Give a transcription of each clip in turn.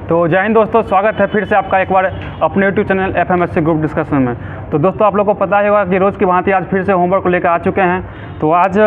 तो जय हिंद दोस्तों, स्वागत है फिर से आपका एक बार अपने YouTube channel FMSC group discussion में। तो दोस्तों आप लोगों को पता ही होगा कि रोज़ की भांति आज फिर से होमवर्क को लेकर आ चुके हैं। तो आज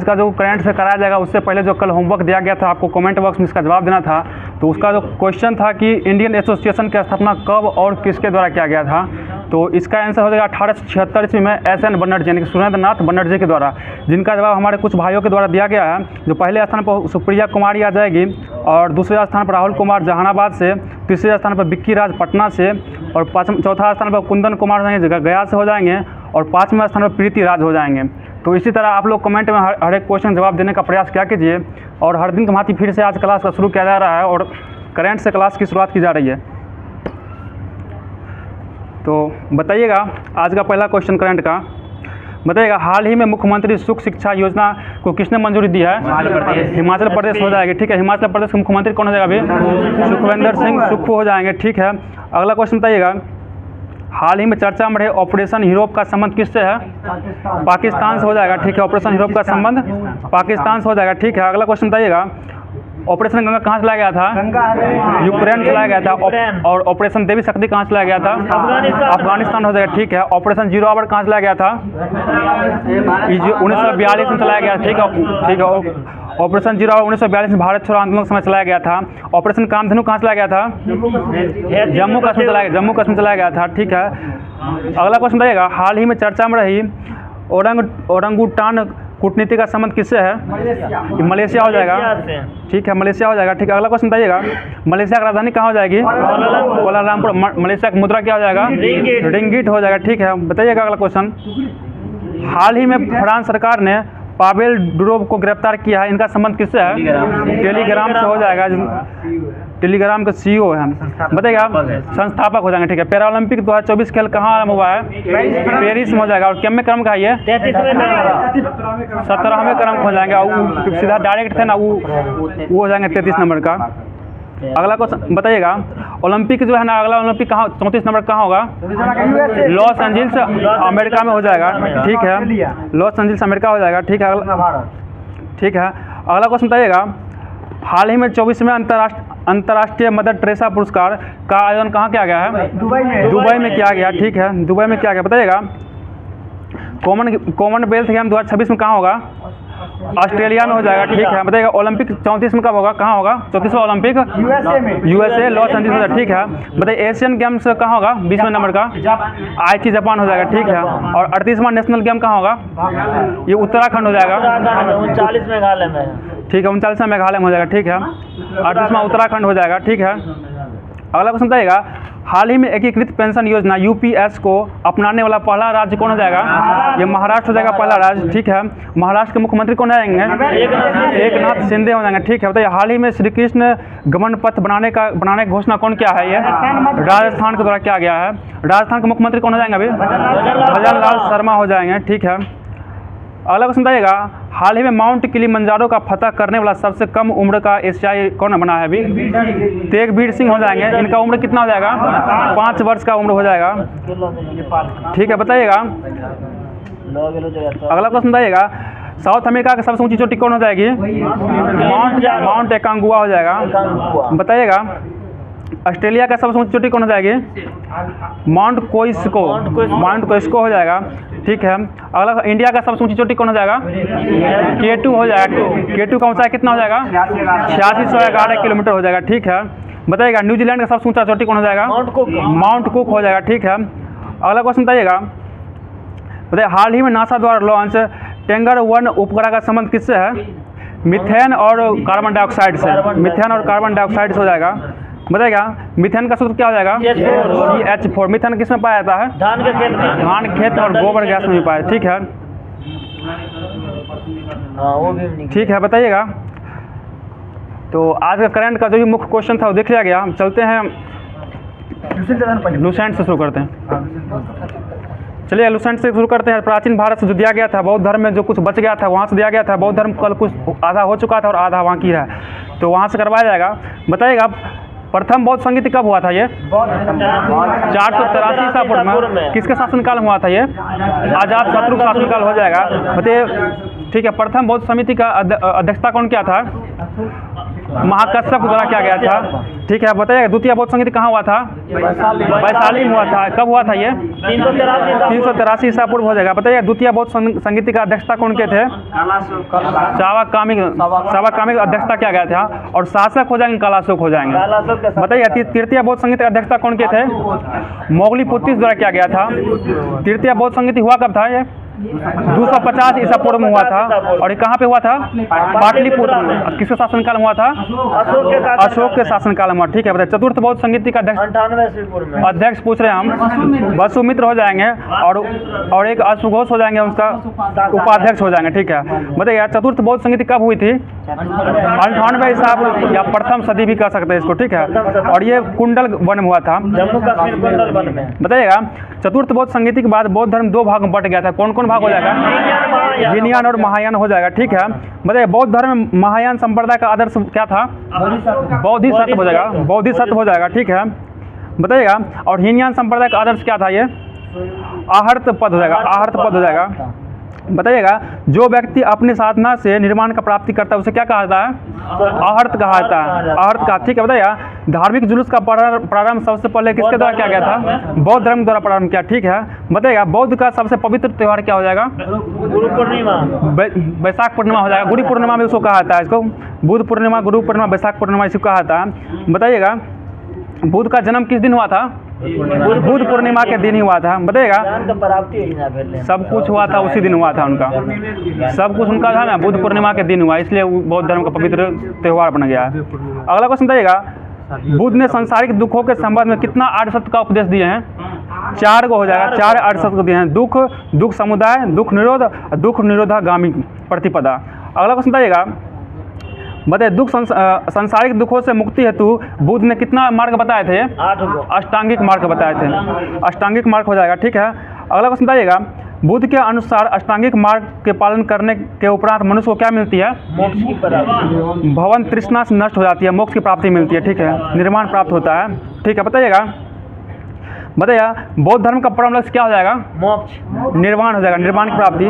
का जो करंट से कराया जाएगा उससे पहले जो कल होमवर्क दिया गया था, आपको कमेंट बॉक्स में इसका जवाब देना था। तो उसका जो क्वेश्चन था कि इंडियन एसोसिएशन की स्थापना कब और किसके द्वारा किया गया था, तो इसका आंसर हो जाएगा 1876 ईस्वी में SN बनर्जी यानी कि सुरेंद्रनाथ बनर्जी के द्वारा, जिनका जवाब हमारे कुछ भाइयों के द्वारा दिया गया है। जो पहले स्थान पर सुप्रिया कुमारी आ जाएगी, और दूसरे स्थान पर राहुल कुमार जहानाबाद से, तीसरे स्थान पर विक्की राज पटना से, और चौथा स्थान पर कुंदन कुमार गया से हो जाएंगे, और पाँचवें स्थान पर प्रीति राज हो जाएंगे। तो इसी तरह आप लोग कमेंट में हर एक क्वेश्चन जवाब देने का प्रयास क्या कीजिए। और हर दिन की भांति फिर से आज क्लास का शुरू किया जा रहा है और करंट से क्लास की शुरुआत की जा रही है। तो बताइएगा आज का पहला क्वेश्चन करंट का, बताइएगा हाल ही में मुख्यमंत्री सुख शिक्षा योजना को किसने मंजूरी दी है? हिमाचल प्रदेश हो जाएगी। ठीक है, हिमाचल प्रदेश के मुख्यमंत्री कौन हो जाएगा अभी? सुखविंदर सिंह सुक्खू हो जाएंगे। ठीक है, अगला क्वेश्चन बताइएगा हाल ही में चर्चा में रहे ऑपरेशन यूरोप का संबंध किससे है? पाकिस्तान से हो जाएगा। ठीक है, ऑपरेशन यूरोप का संबंध पाकिस्तान से हो जाएगा। ठीक है, अगला क्वेश्चन बताइएगा ऑपरेशन गंगा कहाँ से लाया गया था? यूक्रेन से लाया गया था। और ऑपरेशन देवी शक्ति कहाँ से लाया गया था? अफगानिस्तान हो जाएगा। ठीक है, ऑपरेशन जीरो आवर कहाँ से लाया गया था? 1942 में चलाया गया। ठीक है, ऑपरेशन जीरो आवर 1942 में भारत छोड़ो आंदोलन समय चलाया गया था। ऑपरेशन कामधेनु कहाँ से लाया गया था? जम्मू कश्मीर चलाया गया था। ठीक है, अगला क्वेश्चन बताइएगा हाल ही में चर्चा में रही ओरंगुटान कूटनीति का संबंध किससे है? मलेशिया हो जाएगा। ठीक है, मलेशिया हो जाएगा। ठीक है, अगला क्वेश्चन बताइएगा मलेशिया की राजधानी कहाँ हो जाएगी? कोलालमपुर। मलेशिया का मुद्रा क्या हो जाएगा? रिंगिट हो जाएगा। ठीक है, बताइएगा अगला क्वेश्चन हाल ही में फ्रांस सरकार ने पावेल डुरोव को गिरफ्तार किया है, इनका संबंध किससे है? टेलीग्राम से हो जाएगा। टेलीग्राम का CEO है। बताइएगा संस्थापक हो जाएंगे। ठीक है, पैरा ओलंपिक 2024 खेल कहाँ आरंभ हुआ है? पेरिस में हो जाएगा। और कितने क्रम का है ये? 17वें क्रम हो जाएंगे। और सीधा डायरेक्ट थे ना, वो हो जाएंगे 33 नंबर का। अगला क्वेश्चन बताइएगा ओलंपिक जो है ना, अगला ओलंपिक कहाँ 34 नंबर कहाँ होगा? लॉस एंजल्स अमेरिका में हो जाएगा। ठीक है, लॉस एंजल्स अमेरिका हो जाएगा। ठीक है, अगला क्वेश्चन बताइएगा हाल ही में 24वें अंतर्राष्ट्रीय मदर टेरेसा पुरस्कार का आयोजन कहाँ किया गया है? दुबई में किया गया। ठीक है, दुबई में किया गया। बताइएगा कॉमनवेल्थ गेम 2026 में कहाँ होगा? ऑस्ट्रेलिया में हो जाएगा। ठीक है, बताइएगा ओलंपिक 34 में कब होगा, कहाँ होगा? 34वां ओलंपिक USA लॉस एंजल्स हो जाएगा। ठीक है, बताइए एशियन गेम्स कहाँ होगा? 20वें नंबर का आईची जापान हो जाएगा। ठीक है, और 38वां नेशनल गेम कहाँ होगा? ये उत्तराखंड हो जाएगा। 39 मेघालय में। ठीक है, 39वां मेघालय में हो जाएगा। ठीक है, 38वां उत्तराखंड हो जाएगा। ठीक है, अगला क्वेश्चन बताइएगा हाल ही में एकीकृत पेंशन योजना UPS को अपनाने वाला पहला राज्य कौन हो जाएगा? ये महाराष्ट्र हो जाएगा पहला राज्य। ठीक है, महाराष्ट्र के मुख्यमंत्री कौन आएंगे? एकनाथ शिंदे हो जाएंगे। ठीक है, बताइए हाल ही में श्री कृष्ण गमन पथ बनाने की घोषणा कौन किया है? ये राजस्थान के द्वारा किया गया है। राजस्थान के मुख्यमंत्री कौन हो जाएंगे अभी? भजन लाल शर्मा हो जाएंगे। ठीक है, अगला क्वेश्चन बताइएगा हाल ही में माउंट किलिमंजारो का फतह करने वाला सबसे कम उम्र का एशियाई कौन बना है अभी? तेगबीर सिंह हो जाएंगे। इनका उम्र कितना हो जाएगा? 5 वर्ष का उम्र हो जाएगा। ठीक है, बताइएगा अगला क्वेश्चन बताइएगा साउथ अमेरिका की सबसे ऊंची चोटी कौन हो जाएगी? माउंट एकांगुआ हो जाएगा। बताइएगा ऑस्ट्रेलिया का सबसे ऊंची चोटी कौन हो जाएगी? माउंट कोइस्को हो जाएगा। ठीक है, अगला इंडिया का सबसे ऊंची चोटी कौन हो जाएगा? K2 हो जाएगा। K2 का ऊंचाई कितना हो जाएगा? 8611 किलोमीटर हो जाएगा। ठीक है, बताइएगा न्यूजीलैंड का सबसे ऊंचा चोटी कौन हो जाएगा? माउंट कुक हो जाएगा। ठीक है, अगला क्वेश्चन बताइएगा बताइए हाल ही में नासा द्वारा लॉन्च टेंगर 1 उपग्रह का संबंध किससे है? मीथेन और कार्बन डाइऑक्साइड से। मीथेन और कार्बन डाइऑक्साइड से हो जाएगा। बताइएगा मीथेन का सूत्र क्या हो जाएगा? CH4। मीथेन किस में पाया जाता है? धान के खेत में। धान खेत और गोबर गैस में भी पाया। ठीक है, वो भी ठीक है, बताइएगा तो आज का करंट का जो भी मुख्य क्वेश्चन था वो देख लिया गया। हम चलते हैं लुसेंट से शुरू करते हैं। चलिए लुसेंट से शुरू करते हैं। प्राचीन भारत से जो दिया गया था, बौद्ध धर्म में जो कुछ बच गया था वहाँ से दिया गया था। बौद्ध धर्म कल कुछ आधा हो चुका था और आधा बाकी है, तो वहाँ से करवाया जाएगा। बताइएगा प्रथम बौद्ध संगीति कब हुआ था? ये 483 ईसा पूर्व में। किसके शासनकाल में हुआ था? ये अजात शत्रु शासनकाल हो जाएगा। बताइए। ठीक है, प्रथम बौद्ध समिति का अध्यक्षता कौन किया था? महाकश्यप के द्वारा किया गया था। ठीक है, बताइए द्वितीय बौद्ध संगीति कहाँ हुआ था? वैशाली में हुआ था। कब हुआ था ये? 383 ईसा पूर्व हो जाएगा। बताइए द्वितीय बौद्ध संगीति का अध्यक्षता कौन के थे? सावाकामिक अध्यक्षता किया गया था। और शासक हो जाएंगे कालाशोक हो जाएंगे। बताइए तृतीय बौद्ध संगीति का अध्यक्षता कौन के थे? मोगलीपुत्तिस द्वारा किया गया था। तृतीय बौद्ध संगीति हुआ कब था? ये 250 ईसा पूर्व में हुआ था। और ये कहाँ पे हुआ था? पाटलिपुत्र में। किसके शासनकाल में हुआ था? अशोक के शासनकाल में। ठीक है, बताइए चतुर्थ बौद्ध संगीति का अध्यक्ष पूछ रहे हैं हम, वसुमित्र हो जाएंगे और एक अश्वघोष हो जाएंगे, उसका उपाध्यक्ष हो जाएंगे। ठीक है, बताइए चतुर्थ बौद्ध संगीति कब हुई थी? 98 ईसा या प्रथम सदी भी कह सकते हैं इसको। ठीक है, और ये कुंडल वन में हुआ था, जम्मू कश्मीर कुंडल वन में। बताइएगा चतुर्थ बौद्ध संगीति के बाद बौद्ध धर्म दो भाग में बट गया था। कौन कौन भाग हो जाएगा? हीनयान और महायान हो जाएगा। ठीक है, बताइए बौद्ध धर्म में महायान संप्रदाय का आदर्श क्या था? बोधिसत्व हो जाएगा। बोधिसत्व हो जाएगा। ठीक है, बताइएगा और हीनयान संप्रदाय का आदर्श क्या था? ये आहर्त पद हो जाएगा। आहर्त पद हो जाएगा। बताइएगा जो व्यक्ति अपनी साधना से निर्माण का प्राप्ति करता है उसे क्या कहा जाता है? आहर्त कहा जाता है। आहर्त का। ठीक है, बताइएगा धार्मिक जुलूस का प्रारंभ सबसे पहले किसके द्वारा किया गया था? बौद्ध धर्म द्वारा प्रारंभ किया। ठीक है, बताइएगा बौद्ध का सबसे पवित्र त्यौहार क्या हो जाएगा? गुरु पूर्णिमा। बैसाख पूर्णिमा हो जाएगा। गुरु पूर्णिमा भी उसको कहा जाता है। इसको बुद्ध पूर्णिमा, गुरु पूर्णिमा, बैसाख पूर्णिमा इसको कहा जाता है। बताइएगा बुद्ध का जन्म किस दिन हुआ था? बुद्ध पूर्णिमा के दिन ही हुआ था। बताइएगा सब कुछ हुआ था उसी दिन हुआ था उनका, सब कुछ उनका था ना बुद्ध पूर्णिमा के दिन हुआ, इसलिए बौद्ध धर्म का पवित्र त्यौहार बन गया है। अगला क्वेश्चन बताइएगा बुद्ध ने सांसारिक दुखों के संबंध में कितना आर्य सत्य का उपदेश दिए हैं? 4 को हो जाएगा। 4 आर्य सत्य को दिए हैं। दुख समुदाय, दुख निरोध, दुख निरोधागामी प्रतिपदा। अगला क्वेश्चन बताइएगा बताइए दुख सांसारिक दुखों से मुक्ति हेतु बुद्ध ने कितना मार्ग बताए थे? 8 को। अष्टांगिक मार्ग बताए थे। अष्टांगिक मार्ग हो जाएगा। ठीक है, अगला क्वेश्चन बताइएगा बुद्ध के अनुसार अष्टांगिक मार्ग के पालन करने के उपरांत मनुष्य को क्या मिलती है? मोक्ष की प्राप्ति। भवन तृष्णा से नष्ट हो जाती है, मोक्ष की प्राप्ति मिलती है। ठीक है, निर्माण प्राप्त होता है। ठीक है, बताइएगा बौद्ध धर्म का परम लक्ष्य क्या हो जाएगा? मोक्ष, निर्वाण हो जाएगा, निर्वाण की प्राप्ति।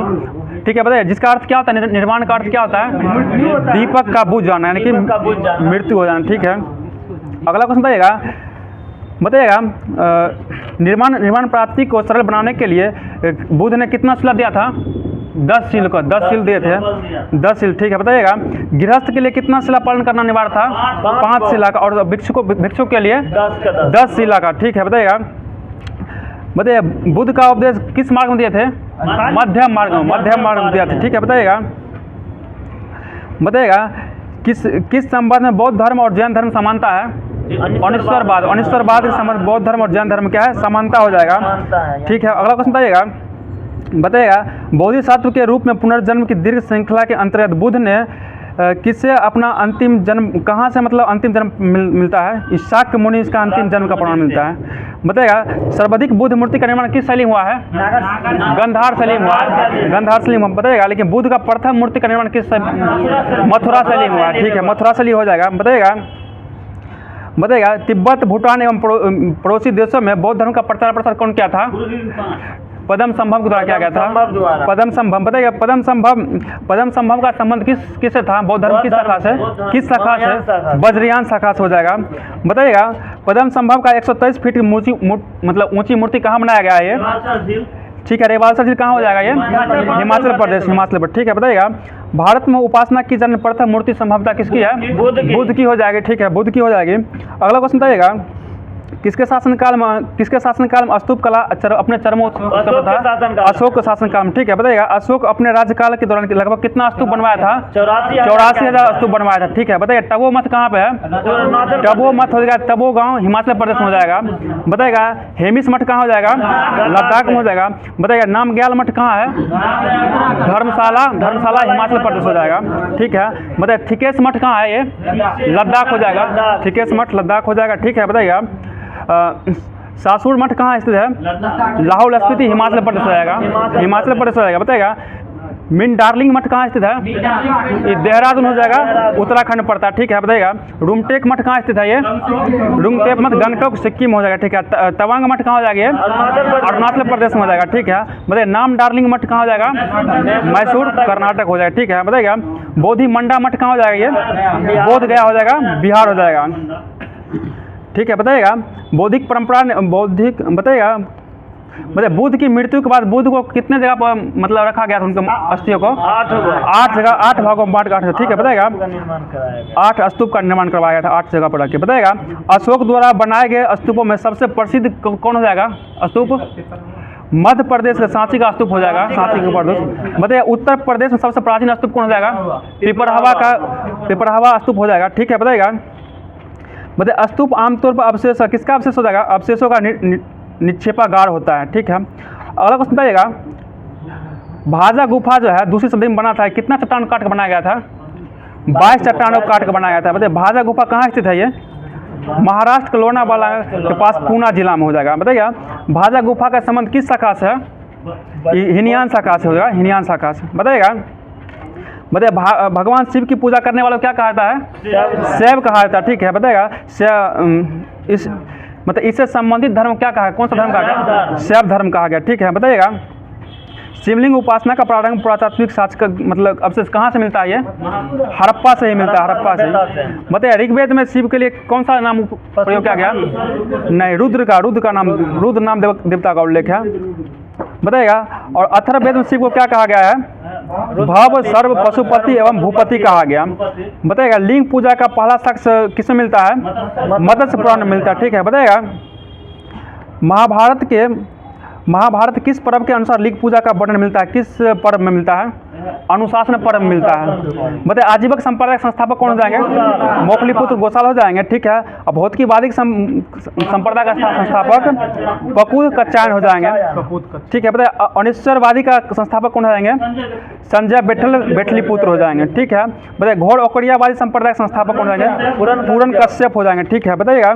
ठीक है, बताइए जिसका अर्थ क्या होता है? निर्वाण का अर्थ क्या होता है? दीपक का बुझ जाना, यानी कि मृत्यु हो जाना। ठीक है, अगला क्वेश्चन बताइएगा निर्वाण प्राप्ति को सरल बनाने के लिए बुद्ध ने कितना शिला दिया था? 10 शील को 10 शील दिए थे। 10 शील। ठीक है, बताइएगा गृहस्थ के लिए कितना शिला पालन करना अनिवार्य था? 5 शिला का। और भिक्षु के लिए 10 शिला का। ठीक है, बताइएगा बुद्ध का उपदेश किस मार्ग में दिए थे? मध्यम मार्ग में दिया था। ठीक है, बताइएगा किस संबंध में बौद्ध धर्म और जैन धर्म समानता है? अनिश्वरवाद के संबंध बौद्ध धर्म और जैन धर्म क्या है? समानता हो जाएगा। ठीक है, अगला क्वेश्चन बताइएगा बोधिसत्व के रूप में पुनर्जन्म की दीर्घ श्रृंखला के अंतर्गत बुद्ध ने किससे अपना अंतिम जन्म, कहाँ से मतलब अंतिम जन्म मिलता है? शाक्य मुनि इसका अंतिम जन्म का प्रमाण मिलता है। बताइएगा सर्वाधिक बुद्ध मूर्ति का निर्माण किस शैली में हुआ है? गंधार शैली में हुआ है। गंधार शैली में बताइएगा। लेकिन बुद्ध का प्रथम मूर्ति का निर्माण किस? मथुरा शैली में हुआ है। ठीक है, मथुरा शैली हो जाएगा। बताइएगा तिब्बत, भूटान एवं पड़ोसी देशों में बौद्ध धर्म का प्रचार प्रसार कौन किया था? पद्म संभव के द्वारा किया गया था। पद्म संभव। बताइएगा पद्म संभव का संबंध किससे था? बौद्ध धर्म किस शाखा से? वज्रयान शाखा से हो जाएगा। बताइएगा पद्म संभव का 123 फीट की मतलब ऊंची मूर्ति कहाँ बनाया गया है? ये ठीक है, रेवालसर झील कहाँ हो जाएगा? ये हिमाचल प्रदेश। ठीक है, बताइएगा भारत में उपासना की जन्म प्रथम मूर्ति संभवतः किसकी है? बुद्ध की हो जाएगी। ठीक है, बुद्ध की हो जाएगी। अगला क्वेश्चन बताइएगा किसके शासनकाल में स्तूप कला अपने चरमोत्कर्ष था? अशोक के शासनकाल में। ठीक है, बताइएगा अशोक अपने राज्यकाल के दौरान लगभग कितना स्तूप बनवाया था? 84,000 स्तूप बनवाया था। ठीक है, बताइए तबो मठ कहाँ पे है? तबो मठ हो जाएगा, तबो गांव हिमाचल प्रदेश में हो जाएगा। बताइएगा हेमिस मठ कहाँ हो जाएगा? लद्दाख में हो जाएगा। बताइएगा नामग्याल मठ कहाँ है? धर्मशाला हिमाचल प्रदेश हो जाएगा। ठीक है, बताइए थिकेश मठ कहाँ है? ये लद्दाख हो जाएगा। थिकेश मठ लद्दाख हो जाएगा। ठीक है, बताइएगा सासुर मठ कहाँ स्थित है? लाहौल स्पीति हिमाचल प्रदेश हो जाएगा। हिमाचल प्रदेश हो जाएगा। बताइएगा मिन डार्लिंग मठ कहाँ स्थित है? ये देहरादून हो जाएगा, उत्तराखंड पड़ता है, ठीक है बताइएगा। रूमटेक मठ कहाँ स्थित है? ये रूमटेक मठ गंगटोक सिक्किम हो जाएगा, ठीक है। तवांग मठ कहाँ हो जाएगा? ये अरुणाचल प्रदेश में हो जाएगा, ठीक है। बताइए नाम डार्लिंग मठ कहाँ हो जाएगा? मैसूर कर्नाटक हो जाएगा, ठीक है। बताइएगा बोधि मंडा मठ कहाँ हो जाएगा? ये बोध गया हो जाएगा, बिहार हो जाएगा, ठीक है। बताइएगा बौद्धिक परंपरा बौद्धिक बताइएगा मतलब बुद्ध की मृत्यु के बाद बुद्ध को कितने जगह पर मतलब रखा गया था उनके अस्थियों को? 8 जगह, 8 भागों में बांट कर, ठीक है। बताइएगा 8 स्तूप का निर्माण करवाया गया था, 8 जगह पर रख के। बताइएगा अशोक द्वारा बनाए गए स्तूपों में सबसे प्रसिद्ध कौन हो जाएगा स्तूप? मध्य प्रदेश का सांची का स्तूप हो जाएगा, सांची के ऊपर। बताइए उत्तर प्रदेश में सबसे प्राचीन स्तूप कौन हो जाएगा? पिपरहवा स्तूप हो जाएगा, ठीक है। बताइएगा बताइए स्तूप आमतौर पर अवशेष किसका अवशेष हो जाएगा? अवशेषों का निक्षेपागार होता है, ठीक है। अगला क्वेश्चन बताइएगा भाजा गुफा जो है दूसरी सदी में बना था, कितना चट्टान काट के बनाया गया था? 22 चट्टानों को काट के बनाया गया था। बताइए भाजा गुफा कहाँ स्थित है? ये महाराष्ट्र के लोनावाला के पास पूना जिला में हो जाएगा। बताइएगा भाजा गुफा का संबंध किस शाखा से है? हिनयान शाखा से हो जाएगा, हिनयान शाखा से। बताइएगा बताइए भगवान शिव की पूजा करने वालों को क्या कहा जाता है? शैव कहा जाता है, ठीक है। बताइएगा इस मतलब इससे संबंधित धर्म क्या कहा? कौन सा धर्म कहा गया? शैव धर्म कहा गया, ठीक है। बताइएगा शिवलिंग उपासना का प्रारंभ पुरातात्विक साक्ष्य का मतलब अवशेष कहाँ से मिलता है? ये हड़प्पा से ही मिलता है, हड़प्पा से। बताइए ऋग्वेद में शिव के लिए कौन सा नाम प्रयोग किया गया? नहीं, रुद्र का नाम, रुद्र नाम देवता का उल्लेख है। बताइएगा और अथर्ववेद में शिव को क्या कहा गया है? भव सर्व पशुपति एवं भूपति कहा गया। बताइएगा लिंग पूजा का पहला साक्ष्य किसमें मिलता है? मत्स्य पुराण में मिलता है, ठीक है। बताइएगा महाभारत किस पर्व के अनुसार लिंग पूजा का वर्णन मिलता है? किस पर्व में मिलता है? अनुशासन पर्व में मिलता है। बताइए आजीवक संप्रदाय संस्थापक कौन हो जाएंगे? मोकलीपुत्र गोसाल हो जाएंगे, ठीक है। अब भौतिकवादी संप्रदाय का संस्थापक पकुल कच्चायन हो जाएंगे, ठीक है। बताइए अनिश्चरवादी का संस्थापक कौन हो जाएंगे? संजय बेटलीपुत्र हो जाएंगे, ठीक है। बताइए घोर औकड़ियावादी संप्रदाय के संस्थापक कौन हो जाएंगे? पूरन कश्यप हो जाएंगे, ठीक है। बताइएगा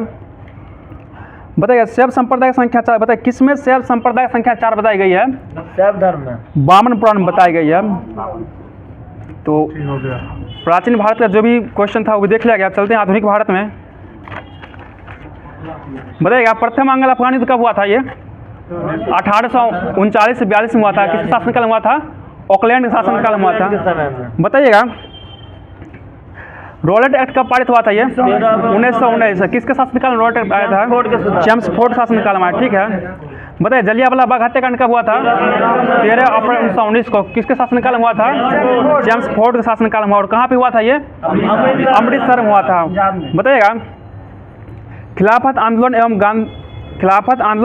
शैव संप्रदाय संख्या 4। बताइए किसमें शैव संप्रदाय संख्या 4 बताई गई है? शैव धर्म में वामन पुराण में बताई गई है। तो प्राचीन भारत का जो भी क्वेश्चन था वो भी देख लिया गया। चलते हैं आधुनिक भारत में। बताइएगा प्रथम आंग्ल अफगान युद्ध कब हुआ था? ये 1839 से 42 में हुआ था। किसके शासनकाल में हुआ था? ऑकलैंड के शासनकाल में हुआ था। बताइएगा रॉलेट एक्ट कब पारित हुआ था? ये 1919। किसके शासनकाल में रॉलेट एक्ट आया था? चैम्सफोर्ड शासनकाल में, ठीक है। बताइए जलियांवाला बाग हत्याकांड कब हुआ था? 13 अप्रैल 1919 को। किसके शासनकाल में हुआ था? चैम्सफोर्ड के शासनकाल में। और कहाँ पे हुआ था ये? अमृतसर में हुआ था। बताइएगा खिलाफत आंदोलन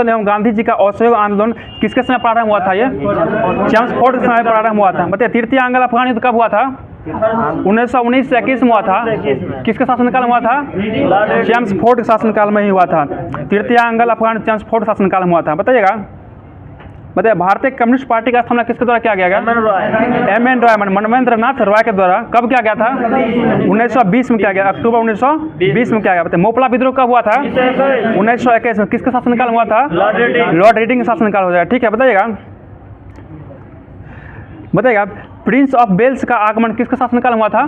एवं गांधी जी का असहयोग आंदोलन किसके समय प्रारंभ हुआ था? ये चैम्सफोर्ड के समय प्रारंभ हुआ था। बताइए तृतीय आंग्ल अफगान युद्ध कब हुआ था? 1919 से 21 में हुआ था। किसके शासनकाल में हुआ था? चैम्सफोर्ड के शासनकाल में ही हुआ था। तृतीय आंग्ल अफगान चैम्सफोर्ड शासनकाल में हुआ था। बताइए भारतीय कम्युनिस्ट पार्टी का स्थापना किसके द्वारा किया गया? M.N. रॉय मनवेंद्र नाथ रॉय के द्वारा। कब किया गया था? 1920 में किया गया, अक्टूबर 1920 में किया गया। बताइए मोपला विद्रोह कब हुआ था? 1921 में। किसके शासनकाल में हुआ था? लॉर्ड रीडिंग का शासनकाल हो जाएगा, ठीक है। बताइएगा प्रिंस ऑफ वेल्स का आगमन किसके शासनकाल में हुआ था?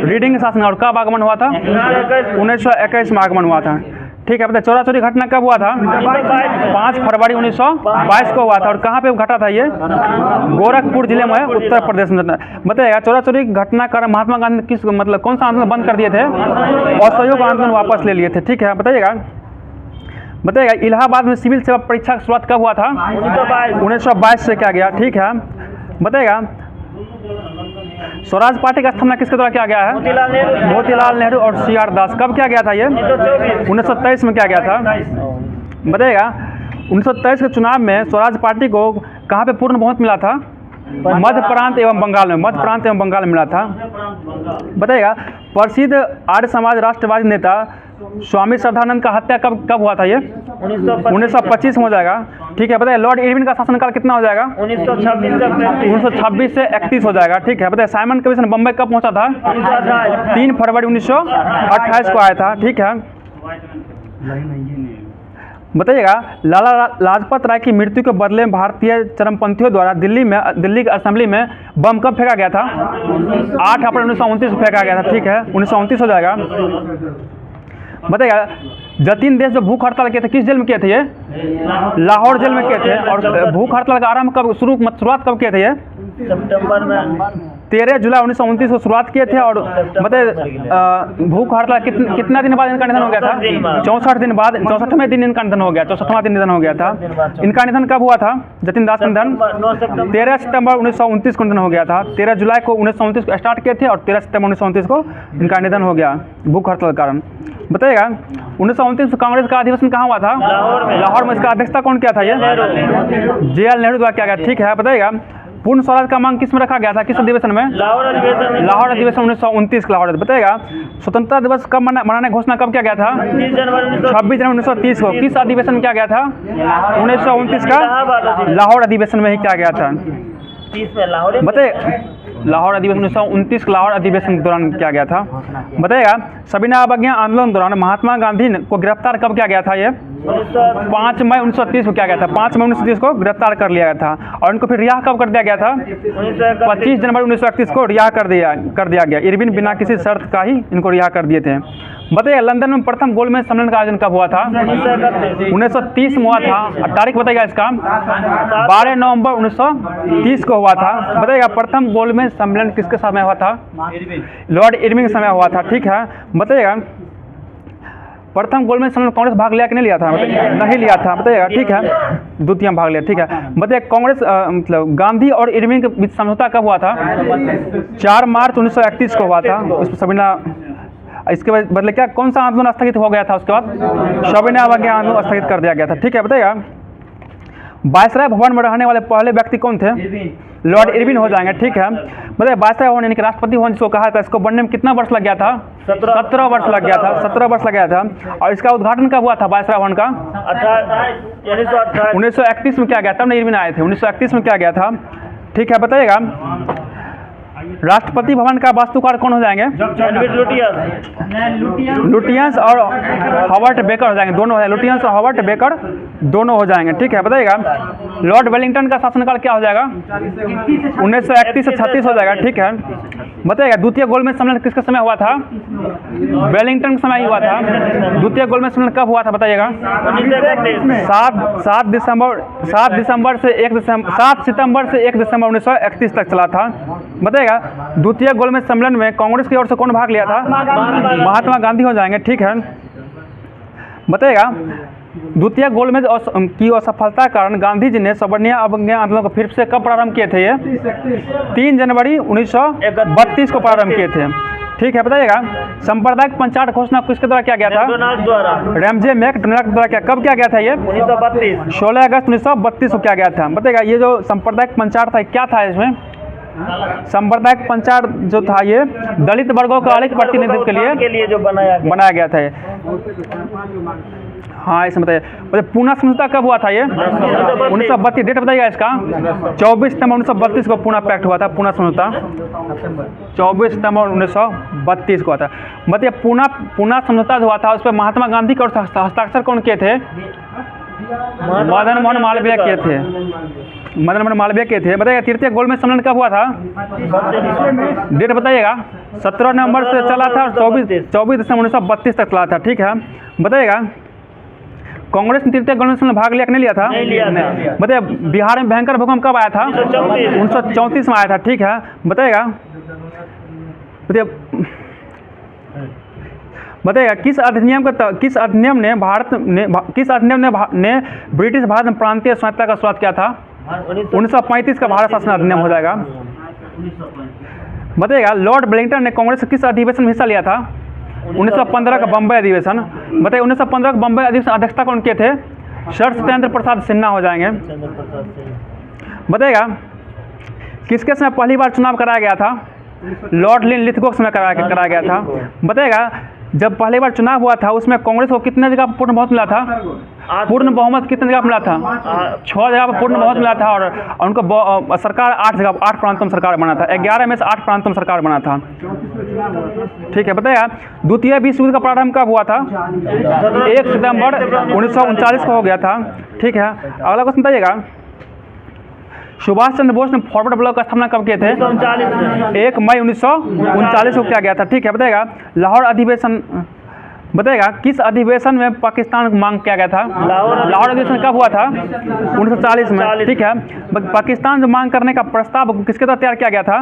रीडिंग के शासनकाल। और कब आगमन हुआ था? 1921 में आगमन हुआ था, ठीक है। बताइए चौरा चोरी घटना कब हुआ था? 5 फरवरी 1922 को हुआ था। और कहाँ पे घटा था ये? गोरखपुर जिले में, उत्तर प्रदेश में। बताइएगा चौरा चोरी घटना कर महात्मा गांधी किस मतलब कौन सा आंदोलन बंद कर दिए थे? असहयोग आंदोलन वापस ले लिए थे, ठीक है। बताइएगा इलाहाबाद में सिविल सेवा परीक्षा की शुरुआत कब हुआ था? 1922 से किया गया, ठीक है। बताइएगा स्वराज पार्टी का स्थापना किसके द्वारा किया गया है? मोतीलाल नेहरू और CR दास। कब किया गया था ये? 1923 में किया गया था। बताइएगा 1923 के चुनाव में स्वराज पार्टी को कहाँ पे पूर्ण बहुमत मिला था? मध्य प्रांत एवं बंगाल में मिला था। बताइएगा प्रसिद्ध आर्य समाज राष्ट्रवादी नेता स्वामी श्रद्धानंद का हत्या कब हुआ था? ये 1925 में हो जाएगा, ठीक है। बताइए लॉर्ड इरविन का शासनकाल कितना हो जाएगा? 1926 से 31 हो जाएगा, ठीक है। बताइए साइमन कमीशन बम्बई कब पहुंचा था? 3 फरवरी 1928 को आया था, ठीक है। बताइएगा, लाला लाजपत राय की मृत्यु के बदले में भारतीय चरमपंथियों द्वारा दिल्ली की असेंबली में बम कब फेंका गया था? 8 अप्रैल 1929 को फेंका गया था। ठीक है, 1929 हो जाएगा। बताइएगा, जतीन देश जो भूख हड़ताल किए थे किस जेल में किए थे? ये लाहौर जेल में किए थे। और भूख हड़ताल का आरंभ कब, शुरुआत कब किए थे? ये सितंबर में 13 जुलाई 1929 को शुरुआत किए थे। और मतलब भूख हड़ताल कितना दिन बाद इनका निधन हो गया था? 64 दिन बाद, 64वें दिन इनका निधन हो गया, 64वां दिन निधन हो गया था। इनका निधन कब हुआ था? जतीन दास का निधन 13 सितंबर 1929 को निधन हो गया था। 13 जुलाई को 1929 को स्टार्ट किए थे और 13 सितंबर 1929 को इनका निधन हो गया भूख हड़ताल के कारण। बताइएगा, 1929 में कांग्रेस का अधिवेशन कहाँ हुआ था? लाहौर में। इसका अध्यक्षता कौन किया था? ये JL नेहरू द्वारा किया गया। ठीक है, बताइएगा, पूर्ण स्वराज का मांग किस में रखा गया था? किस अधिवेशन में? लाहौर अधिवेशन 1929 का लाहौर। बताइएगा, स्वतंत्रता दिवस कब मनाने की घोषणा कब किया गया था? 26 जनवरी 1930 को। किस अधिवेशन में किया गया था? 1929 का लाहौर अधिवेशन में ही किया गया था। 30 में लाहौर। बताइए, लाहौर अधिवेशन 1929 लाहौर अधिवेशन के दौरान किया गया था। बताइएगा, सविनय अवज्ञा आंदोलन के दौरान महात्मा गांधी को गिरफ्तार कब किया गया था? ये 5 मई 1930 को किया गया था। 5 मई 1930 को गिरफ्तार कर लिया गया था और इनको फिर रिहा कब कर दिया गया था? 25 जनवरी 1931 को रिहा कर दिया गया। इरविन बिना किसी शर्त का ही इनको रिहा कर दिए थे। बताइए, लंदन में प्रथम गोलमेज सम्मेलन का आयोजन कब हुआ था? 1930 में हुआ था। तारीख बताइएगा इसका? 12 नवंबर 1930 को हुआ था। बताइएगा, प्रथम गोलमेज सम्मेलन किसके समय हुआ था? लॉर्ड इरविन के समय हुआ था। ठीक है, बताइएगा, प्रथम गोलमेज सम्मेलन कांग्रेस भाग लिया कि नहीं लिया था? नहीं लिया था। बताइएगा, ठीक है, द्वितीय में भाग लिया। ठीक है, बताइए, कांग्रेस मतलब गांधी और इरविन के बीच समझौता कब हुआ था? 4 मार्च 1931 को हुआ था। उसमें सविनय, इसके बदले क्या कौन सा आंदोलन स्थगित हो गया था? उसके बाद सविनय अवज्ञा आंदोलन स्थगित कर दिया गया था। ठीक है, बताइएगा, वायसराय भवन में रहने वाले पहले व्यक्ति कौन थे? लॉर्ड इरविन हो जाएंगे। ठीक है, बताइए, वायसराय भवन यानी कि राष्ट्रपति भवन जिसको कहा था, इसको बनने में कितना वर्ष लग गया था? 17 वर्ष लग गया था। 17 वर्ष लग गया था। और इसका उद्घाटन कब हुआ था वायसराय भवन का? 1931 में किया गया था। इरविन आए थे, 1931 में किया गया था। ठीक है, बताइएगा, राष्ट्रपति भवन का वास्तुकार कौन हो जाएंगे? लुटियंस और हॉवर्ट बेकर हो जाएंगे। दोनों है, लुटियंस और हॉवर्ट बेकर दोनों हो जाएंगे। ठीक है, बताइएगा, लॉर्ड वेलिंगटन का शासनकाल क्या हो जाएगा? 1931 से 36 हो जाएगा। ठीक है, बताइएगा, द्वितीय गोलमेज सम्मेलन किसके समय हुआ था? वेलिंगटन के समय ही हुआ था। द्वितीय गोलमेज सम्मेलन कब हुआ था? बताइएगा, 7 सितंबर से 1 दिसंबर 1931 तक चला था। बताइएगा, द्वितीय गोलमेज सम्मेलन में कांग्रेस की ओर से कौन भाग लिया था? महात्मा गांधी हो जाएंगे। ठीक है, बताइएगा, द्वितीय गोलमेज की असफलता के कारण गांधी जी ने सवर्णीय अवज्ञा आंदोलन को फिर से कब प्रारंभ किए थे? ये 3 जनवरी 1932 को प्रारंभ किए थे। ठीक है, बताइएगा, सांप्रदायिक पंचायत घोषणा किसके द्वारा किया गया था? रैमजे मैकडोनाल्ड द्वारा किया। कब किया गया था? ये 16 अगस्त 1932 को किया गया था। बताइएगा, ये जो सांप्रदायिक पंचायत था क्या था? इसमें सांप्रदायिक पंचायत जो था ये दलित वर्गों का अधिक प्रतिनिधित्व के लिए जो बनाया गया था। हाँ, इसमें बताइए, पूना समझौता कब हुआ था? ये 1932। डेट बताइएगा इसका? 24 सितंबर 1932 को पूना पैक्ट हुआ था। पूना समझौता 24 सितंबर 1932 को हुआ था। बताइए, पूना समझौता जो हुआ था उस पर महात्मा गांधी के हस्ताक्षर कौन किए थे? मदन मोहन मालवीय किए थे। मदन मोहन मालवीय के थे। बताइए, तृतीय गोलमेज सम्मेलन कब हुआ था? डेट बताइएगा? 17 नवंबर से चला था और 24 दिसंबर 1932 तक चला था। ठीक है, बताइएगा, कांग्रेस ने तृतीय गोलमेज सम्मेलन भाग लिया कि नहीं लिया था? नहीं। बताइए, बिहार में भयंकर भूकंप कब आया था? 1934 में आया था। ठीक है, बताइएगा, किस अधिनियम ने ब्रिटिश भारत में प्रांतीय स्वायत्तता का शुरुआत किया था? 1935 का भारत शासन अधिनियम हो जाएगा। बताइएगा, लॉर्ड वेलिंगटन ने कांग्रेस के किस अधिवेशन में हिस्सा लिया था? 1915 का बम्बई अधिवेशन। बताइए, 1915 का बम्बई अधिवेशन अध्यक्षता कौन किए थे? सर सत्येंद्र प्रसाद सिन्हा हो जाएंगे। बताइएगा, किसके समय पहली बार चुनाव कराया गया था? लॉर्ड लिथगो के समय कराया गया था। बताइएगा, जब पहली बार चुनाव हुआ था उसमें कांग्रेस को कितने जगह पूर्ण बहुमत मिला था? पूर्ण बहुमत कितने जगह मिला था? 6 जगह पर पूर्ण बहुमत मिला था और उनको सरकार 8 जगह 8 प्रांतों में सरकार बना था। 11 में से 8 प्रांतों में सरकार बना था। ठीक है, बताइए द्वितीय विश्व युद्ध का प्रारंभ कब हुआ था? 1 सितंबर 1939 को हो गया था। ठीक है, अगला क्वेश्चन बताइएगा, सुभाष चंद्र बोस ने फॉरवर्ड ब्लॉक का स्थापना कब किए थे? 1 मई 1939 को किया गया था। ठीक है, बताइएगा लाहौर अधिवेशन, बताइएगा किस अधिवेशन में पाकिस्तान को मांग किया गया था? लाहौर अधिवेशन कब हुआ था? 1940 में। ठीक है, पाकिस्तान जो मांग करने का प्रस्ताव किसके द्वारा तैयार किया गया था?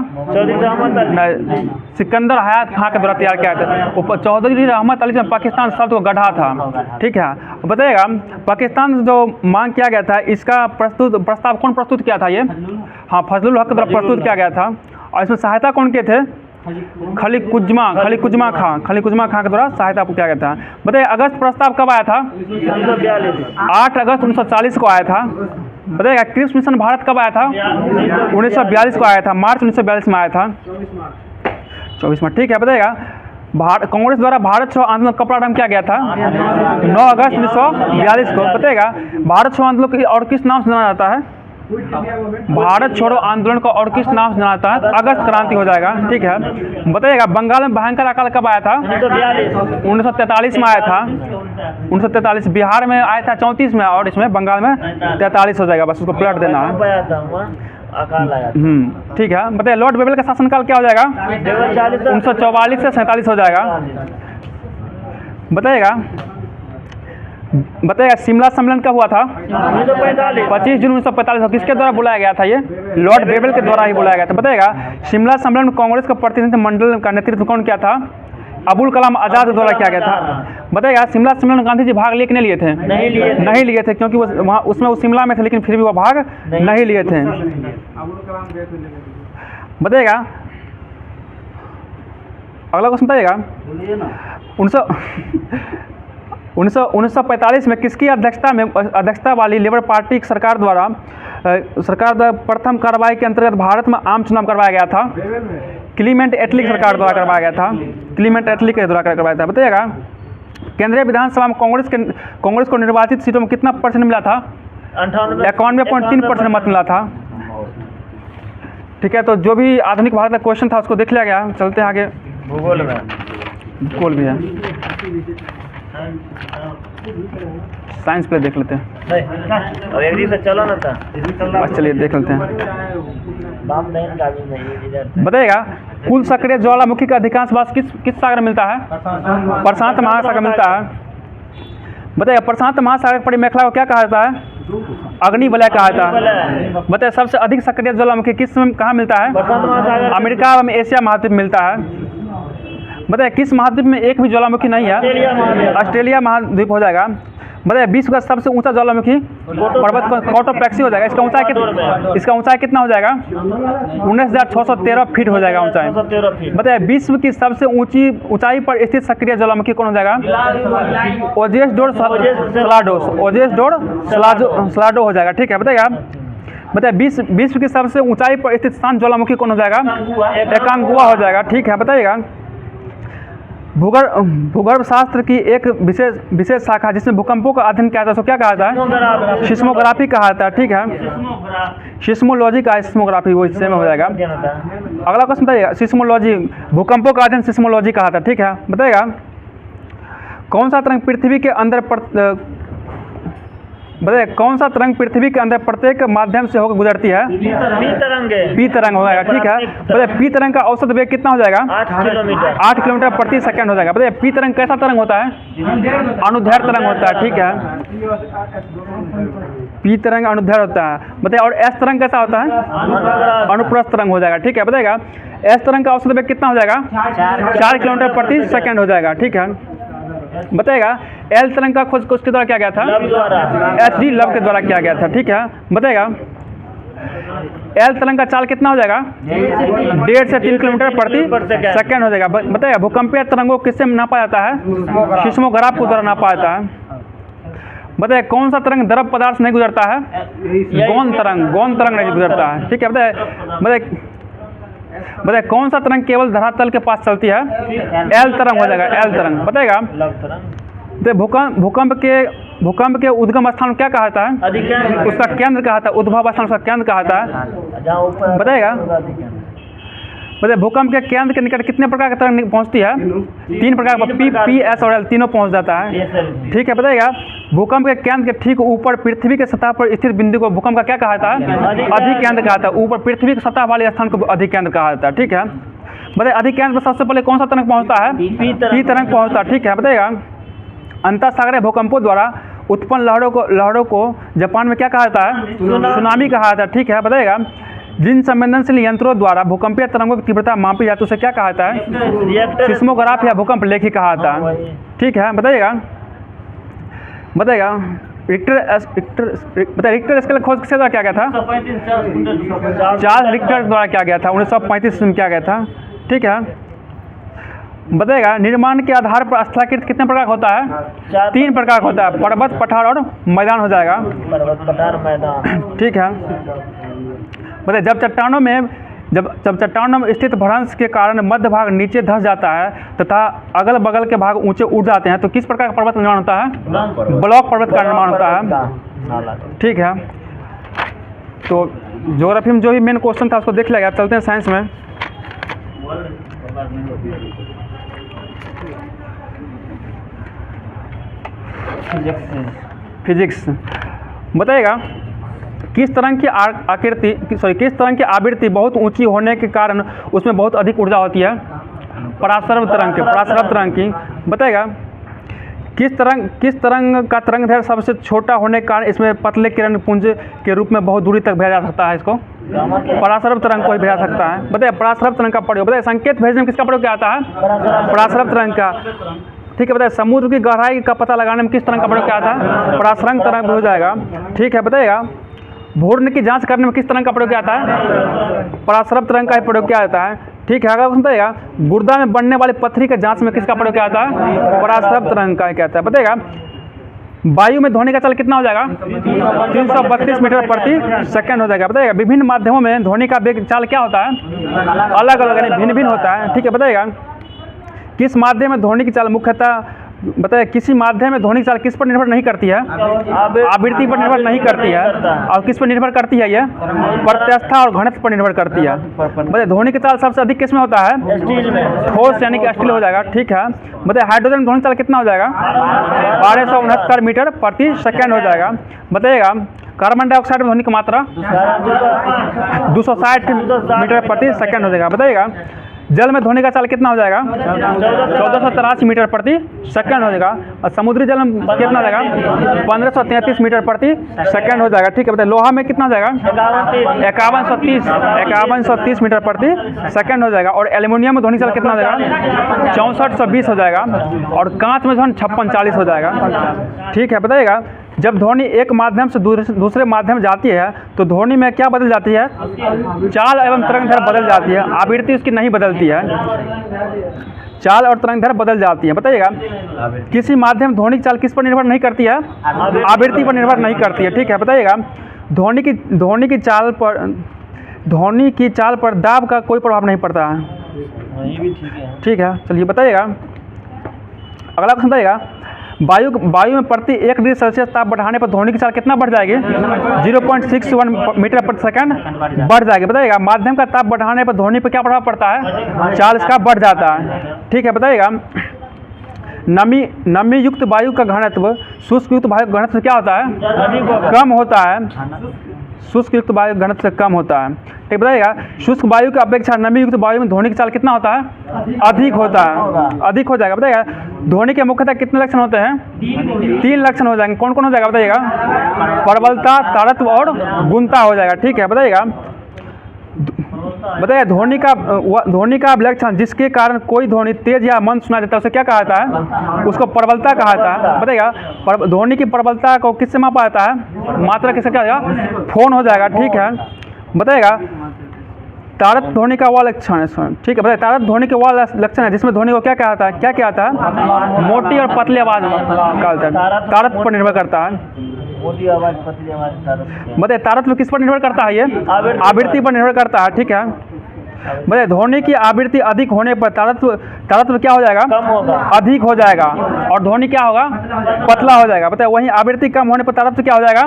सिकंदर हयात खां के द्वारा तैयार किया था। चौधरी रहमत अली ने पाकिस्तान शब्द को गढ़ा था। ठीक है, बताइएगा पाकिस्तान जो मांग किया गया था इसका प्रस्ताव कौन प्रस्तुत किया था? ये हाँ फजलुल हक के द्वारा प्रस्तुत किया गया था। और इसमें सहायता कौन किए थे? खलीकुज्मा खां के द्वारा सहायता किया गया था। बताइए अगस्त प्रस्ताव कब आया था? 8 अगस्त 1940 को आया था। बताइएगा क्रिप्स मिशन भारत कब आया था? 1942 को आया था, मार्च 1942 में आया था, 24 में। ठीक है, बताइएगा कांग्रेस द्वारा भारत छोड़ो आंदोलन कब प्रारंभ किया गया था? 9 अगस्त 1942 को। बताइएगा भारत छोड़ो आंदोलन को और किस नाम से जाना जाता है? भारत छोड़ो आंदोलन को और किस नाम से जाना जाता है? अगस्त क्रांति हो जाएगा। ठीक है, बताइएगा बंगाल में भयंकर अकाल कब आया था? 1943 में आया था, 1943। बिहार में आया था 34 में और इसमें बंगाल में 43 हो जाएगा, बस उसको पलट देना है। ठीक है, बताइए लॉर्ड बेबल का शासनकाल क्या हो जाएगा? 1944 से 47 हो जाएगा। बताइएगा शिमला सम्मेलन कब हुआ था? 25 जून 1945 को। किसके द्वारा बुलाया गया था? ये लॉर्ड बेबल के द्वारा ही बुलाया गया था। बताइएगा शिमला सम्मेलन में कांग्रेस का प्रतिनिधि मंडल का नेतृत्व कौन किया था? अबुल कलाम आजाद द्वारा किया गया था। बताइएगा शिमला सम्मेलन में गांधी जी भाग लिए कि नहीं लिए थे? नहीं लिए थे, क्योंकि वो उसमें वो शिमला में थे, लेकिन फिर भी वो भाग नहीं लिए थे। बताइएगा अगला क्वेश्चन बताइएगा 1945 में किसकी अध्यक्षता वाली लेबर पार्टी की सरकार द्वारा प्रथम कार्रवाई के अंतर्गत भारत में आम चुनाव करवाया गया था? क्लीमेंट एटली की सरकार द्वारा करवाया गया था, क्लीमेंट एटली के द्वारा करवाया था। बताइएगा केंद्रीय विधानसभा में कांग्रेस को निर्वाचित सीटों में कितना परसेंट मिला था? 91.3% मत मिला था। ठीक है, तो जो भी आधुनिक भारत का क्वेश्चन था उसको देख लिया गया। चलते हैं आगे। भूगोल भी है, साइंस पे देख लेते हैं। और एक दिन से चला ना था, बस चलिए देख लेते हैं। बताइएगा कुल सक्रिय ज्वालामुखी का अधिकांश वास किस सागर में मिलता है? प्रशांत महासागर मिलता है। बताइए प्रशांत महासागर की परिमेखला को क्या कहा जाता है? अग्नि वलय कहा जाता है। बताइए सबसे अधिक सक्रिय ज्वालामुखी कहाँ मिलता है? अमेरिका एवं एशिया महाद्वीप मिलता है। बताइए किस महाद्वीप में एक भी ज्वालामुखी नहीं है? ऑस्ट्रेलिया महाद्वीप हो जाएगा। बताइए विश्व का सबसे ऊंचा ज्वालामुखी पर्वत कोटोपैक्सी हो जाएगा। इसका ऊंचाई कितना हो जाएगा? 19,613 फीट हो जाएगा ऊंचाई। बताइए विश्व की सबसे ऊंचाई पर स्थित सक्रिय ज्वालामुखी कौन हो जाएगा? ओजेस डोर सलाडो हो जाएगा। ठीक है, बताइए विश्व की सबसे ऊंचाई पर स्थित शांत ज्वालामुखी कौन हो जाएगा? एकांगुआ हो जाएगा। ठीक है, बताइएगा भूगर्भ शास्त्र की एक विशेष शाखा जिसमें भूकंपों का अध्ययन किया जाता है उसको क्या कहा जाता है? सिस्मोग्राफी कहा जाता है। ठीक है, सिस्मोलॉजी का सिस्मोग्राफी वो इससे में हो जाएगा। अगला क्वेश्चन बताइएगा सिस्मोलॉजी, भूकंपों का अध्ययन सिस्मोलॉजी कहा जाता है। ठीक है, बताइएगा कौन सा तरंग पृथ्वी के अंदर बताइए कौन सा तरंग पृथ्वी के अंदर प्रत्येक माध्यम से होकर गुजरती है? पी तरंग हो जाएगा। ठीक है, बताइए पी तरंग का औसत वेग कितना हो जाएगा? 8 किलोमीटर प्रति सेकंड हो जाएगा। बताइए पी तरंग कैसा तरंग होता है? अनुदैर्घ्य तरंग होता है। ठीक है, पी तरंग अनुदैर्घ्य होता है। बताइए और एस तरंग कैसा होता है? अनुप्रस्थ तरंग हो जाएगा। ठीक है, बताइएगा एस तरंग का औसत वेग कितना हो जाएगा? 4 किलोमीटर प्रति सेकंड हो जाएगा। ठीक है, बताइएगा एल तरंग का खोज किसके द्वारा किया गया था? HD लव के द्वारा किया गया था। ठीक है, बताइएगा एल तरंग का चाल कितना हो जाएगा? 1.5 से 3 किलोमीटर प्रति सेकंड हो जाएगा। बताइएगा भूकंपीय तरंगों किससे नापा जाता है? सिस्मोग्राफ के द्वारा नापा जाता है। बताइए कौन सा तरंग द्रव पदार्थ नहीं गुजरता है? गौण तरंग नहीं गुजरता है। ठीक है, बताइए कौन सा तरंग केवल धरातल के पास चलती है? एल तरंग हो जाएगा, एल तरंग। बताइएगा तो भूकंप के भूकंप के उद्गम स्थान क्या कहा जाता है? अधिकेंद्र। उसका केंद्र कहा था, उद्भव स्थान उसका केंद्र कहा था। जहाँ ऊपर बताएगा? बताइए भूकंप के केंद्र के निकट कितने प्रकार की तरंग पहुंचती है? 3 प्रकार का, पी, पी, एस और एल तीनों पहुंच जाता है। ठीक है, बताइएगा भूकंप के केंद्र के ठीक ऊपर पृथ्वी के सतह पर स्थित बिंदु को भूकंप का क्या कहा था? अधिकेंद्र कहा था। ऊपर पृथ्वी की सतह वाले स्थान को अधिकेंद्र कहा जाता है। ठीक है, बताइए अधिकेंद्र पर सबसे पहले कौन सा तरंग पहुंचता है? पी तरंग पहुंचता है। ठीक है, बताइएगा अंतःसागरीय भूकंपों द्वारा उत्पन्न लहरों को जापान में क्या कहा जाता है? सुनामी कहा जाता है। ठीक है, बताइएगा जिन संवेदनशील यंत्रों द्वारा भूकंपीय तरंगों की तीव्रता मापी जाती है उसे क्या कहा जाता है? सिस्मोग्राफ या भूकंप लेखी कहा जाता है। ठीक है, बताइएगा रिक्टर स्केल खोज किसके द्वारा किया गया था? चार्ल्स रिक्टर द्वारा किया गया था, 1935 में किया गया था। ठीक है, बताइएगा निर्माण के आधार पर स्थलाकृत कितने प्रकार का होता है? 3 प्रकार का होता है, पर्वत, पठार और मैदान हो जाएगा। पर्वत, पठार, मैदान। ठीक है, बताइए जब चट्टानों में स्थित भ्रंश के कारण मध्य भाग नीचे धंस जाता है तथा अगल बगल के भाग ऊंचे उठ जाते हैं तो किस प्रकार का पर्वत निर्माण होता है? ब्लॉक पर्वत का निर्माण होता है। ठीक है, तो ज्योग्राफी में जो भी मेन क्वेश्चन था उसको देख लिया गया। चलते हैं साइंस में। फिजिक्स बताइएगा किस तरह की आवृत्ति बहुत ऊंची होने के कारण उसमें बहुत अधिक ऊर्जा होती है? परासरव तरंग की। बताइएगा किस तरंग का तरंगदैर्घ्य सबसे छोटा होने के कारण इसमें पतले किरण पुंज के रूप में बहुत दूरी तक भेजा जा सकता है? इसको परासरव तरंग को ही भेजा सकता है। बताइए परासरव तरंग का प्रयोग, बताइए संकेत भेजने में किसका प्रयोग किया जाता है? परासरव तरंग का। ठीक है, बताइए समुद्र की गहराई का पता लगाने में किस तरंग का प्रयोग किया जाता है? परासरंग तरंग हो जाएगा। ठीक है, बताइएगा भूर्ण की जांच करने में किस तरंग का प्रयोग किया जाता है? परासरव तरंग का ही प्रयोग किया जाता है। ठीक है, अगर बताइएगा गुर्दा में बनने वाली पत्थरी के जांच में किसका प्रयोग किया जाता है? परासरव तरंग का क्या जाता है। बताइएगा वायु में ध्वनि का चाल कितना हो जाएगा? 332 मीटर प्रति सेकंड हो जाएगा। बताइएगा विभिन्न माध्यमों में ध्वनि का वेग चाल क्या होता है? अलग अलग यानी भिन्न भिन्न होता है। ठीक है, बताइएगा किस माध्यम में ध्वनि की चाल मुख्यतः बताइए किसी माध्यम में ध्वनि की चाल किस पर निर्भर नहीं करती है? आवृत्ति पर निर्भर नहीं करती है। और किस पर निर्भर करती है? यह प्रत्यवस्था और घनत्व पर निर्भर करती है। बताइए ध्वनि की चाल सबसे अधिक किस में होता है? ठोस यानी कि स्टील हो जाएगा। ठीक है, बताइए हाइड्रोजन ध्वनि चाल कितना हो जाएगा? 1269 मीटर प्रति सेकेंड हो जाएगा। बताइएगा कार्बन डाइऑक्साइड में ध्वनि की मात्रा 260 मीटर प्रति सेकेंड हो जाएगा। बताइएगा जल में ध्वनि का चाल कितना हो जाएगा? 1483 मीटर प्रति सेकंड हो जाएगा। और समुद्री जल में कितना हो जाएगा? 1533 मीटर प्रति सेकंड हो जाएगा। ठीक है, बताइए लोहा में कितना हो जाएगा? 5130 मीटर प्रति सेकंड हो जाएगा। और एल्युमिनियम में ध्वनि चाल कितना हो जाएगा? 6420 हो जाएगा। और कांच में जो है 5640 हो जाएगा। ठीक है, बताइएगा जब ध्वनि एक माध्यम से दूसरे माध्यम जाती है तो ध्वनि में क्या बदल जाती है? चाल एवं तरंगदैर्घ्य बदल जाती है, आवृत्ति उसकी नहीं बदलती है। चाल और तरंगदैर्घ्य बदल जाती है। बताइएगा किसी माध्यम ध्वनि की चाल किस पर निर्भर नहीं करती है? आवृत्ति पर निर्भर नहीं करती है। ठीक है, बताइएगा ध्वनि की चाल पर दाब का कोई प्रभाव नहीं पड़ता है। ठीक है, चलिए बताइएगा अगला क्वेश्चन बताइएगा वायु में प्रति 1 डिग्री सेल्सियस ताप बढ़ाने पर ध्वनि की चाल कितना बढ़ जाएगी? 0.61 मीटर प्रति सेकंड बढ़ जाएगी। बताइएगा माध्यम का ताप बढ़ाने पर ध्वनि पर क्या प्रभाव पड़ता है? चाल इसका बढ़ जाता है। ठीक है, बताइएगा नमी युक्त वायु का घनत्व शुष्क युक्त वायु का घनत्व क्या होता है? कम होता है। शुष्क युक्त वायु घनत्व से कम होता है। ठीक, बताइएगा शुष्क वायु की अपेक्षा नमी युक्त वायु में ध्वनि की चाल कितना होता है? अधिक होता है, अधिक हो जाएगा। बताइएगा ध्वनि के मुख्यतः कितने लक्षण होते हैं? 3 लक्षण हो जाएंगे। कौन कौन हो जाएगा? बताइएगा प्रबलता, तारत्व और गुणता हो जाएगा। ठीक है, बताइएगा ध्वनि का लक्षण जिसके कारण कोई ध्वनि तेज या मंद सुना देता है उसे क्या कहा जाता है? उसको प्रबलता कहा जाता है। बताइएगा ध्वनि की प्रबलता को किससे मापा जाता है? मात्रा किससे क्या हो जाएगा? फोन हो जाएगा। ठीक है, बताइएगा तारत ध्वनि का वह लक्षण है। ठीक है, बताइए तारत ध्वनि के वह लक्षण है जिसमें ध्वनि को क्या कहता है? क्या कहता है? मोटी और पतली आवाज कहता है। तारत पर निर्भर करता है। मोटी आवाज, पतली आवाज। बताइए तारत्व किस पर निर्भर करता है? ये आवृत्ति पर निर्भर करता है। ठीक है, बताइए ध्वनि की आवृत्ति अधिक होने पर तारतम्य क्या हो जाएगा? कम होगा। अधिक हो जाएगा। और ध्वनि क्या होगा? पतला हो जाएगा। बताइए वहीं आवृत्ति कम होने पर तारतम्य क्या हो जाएगा?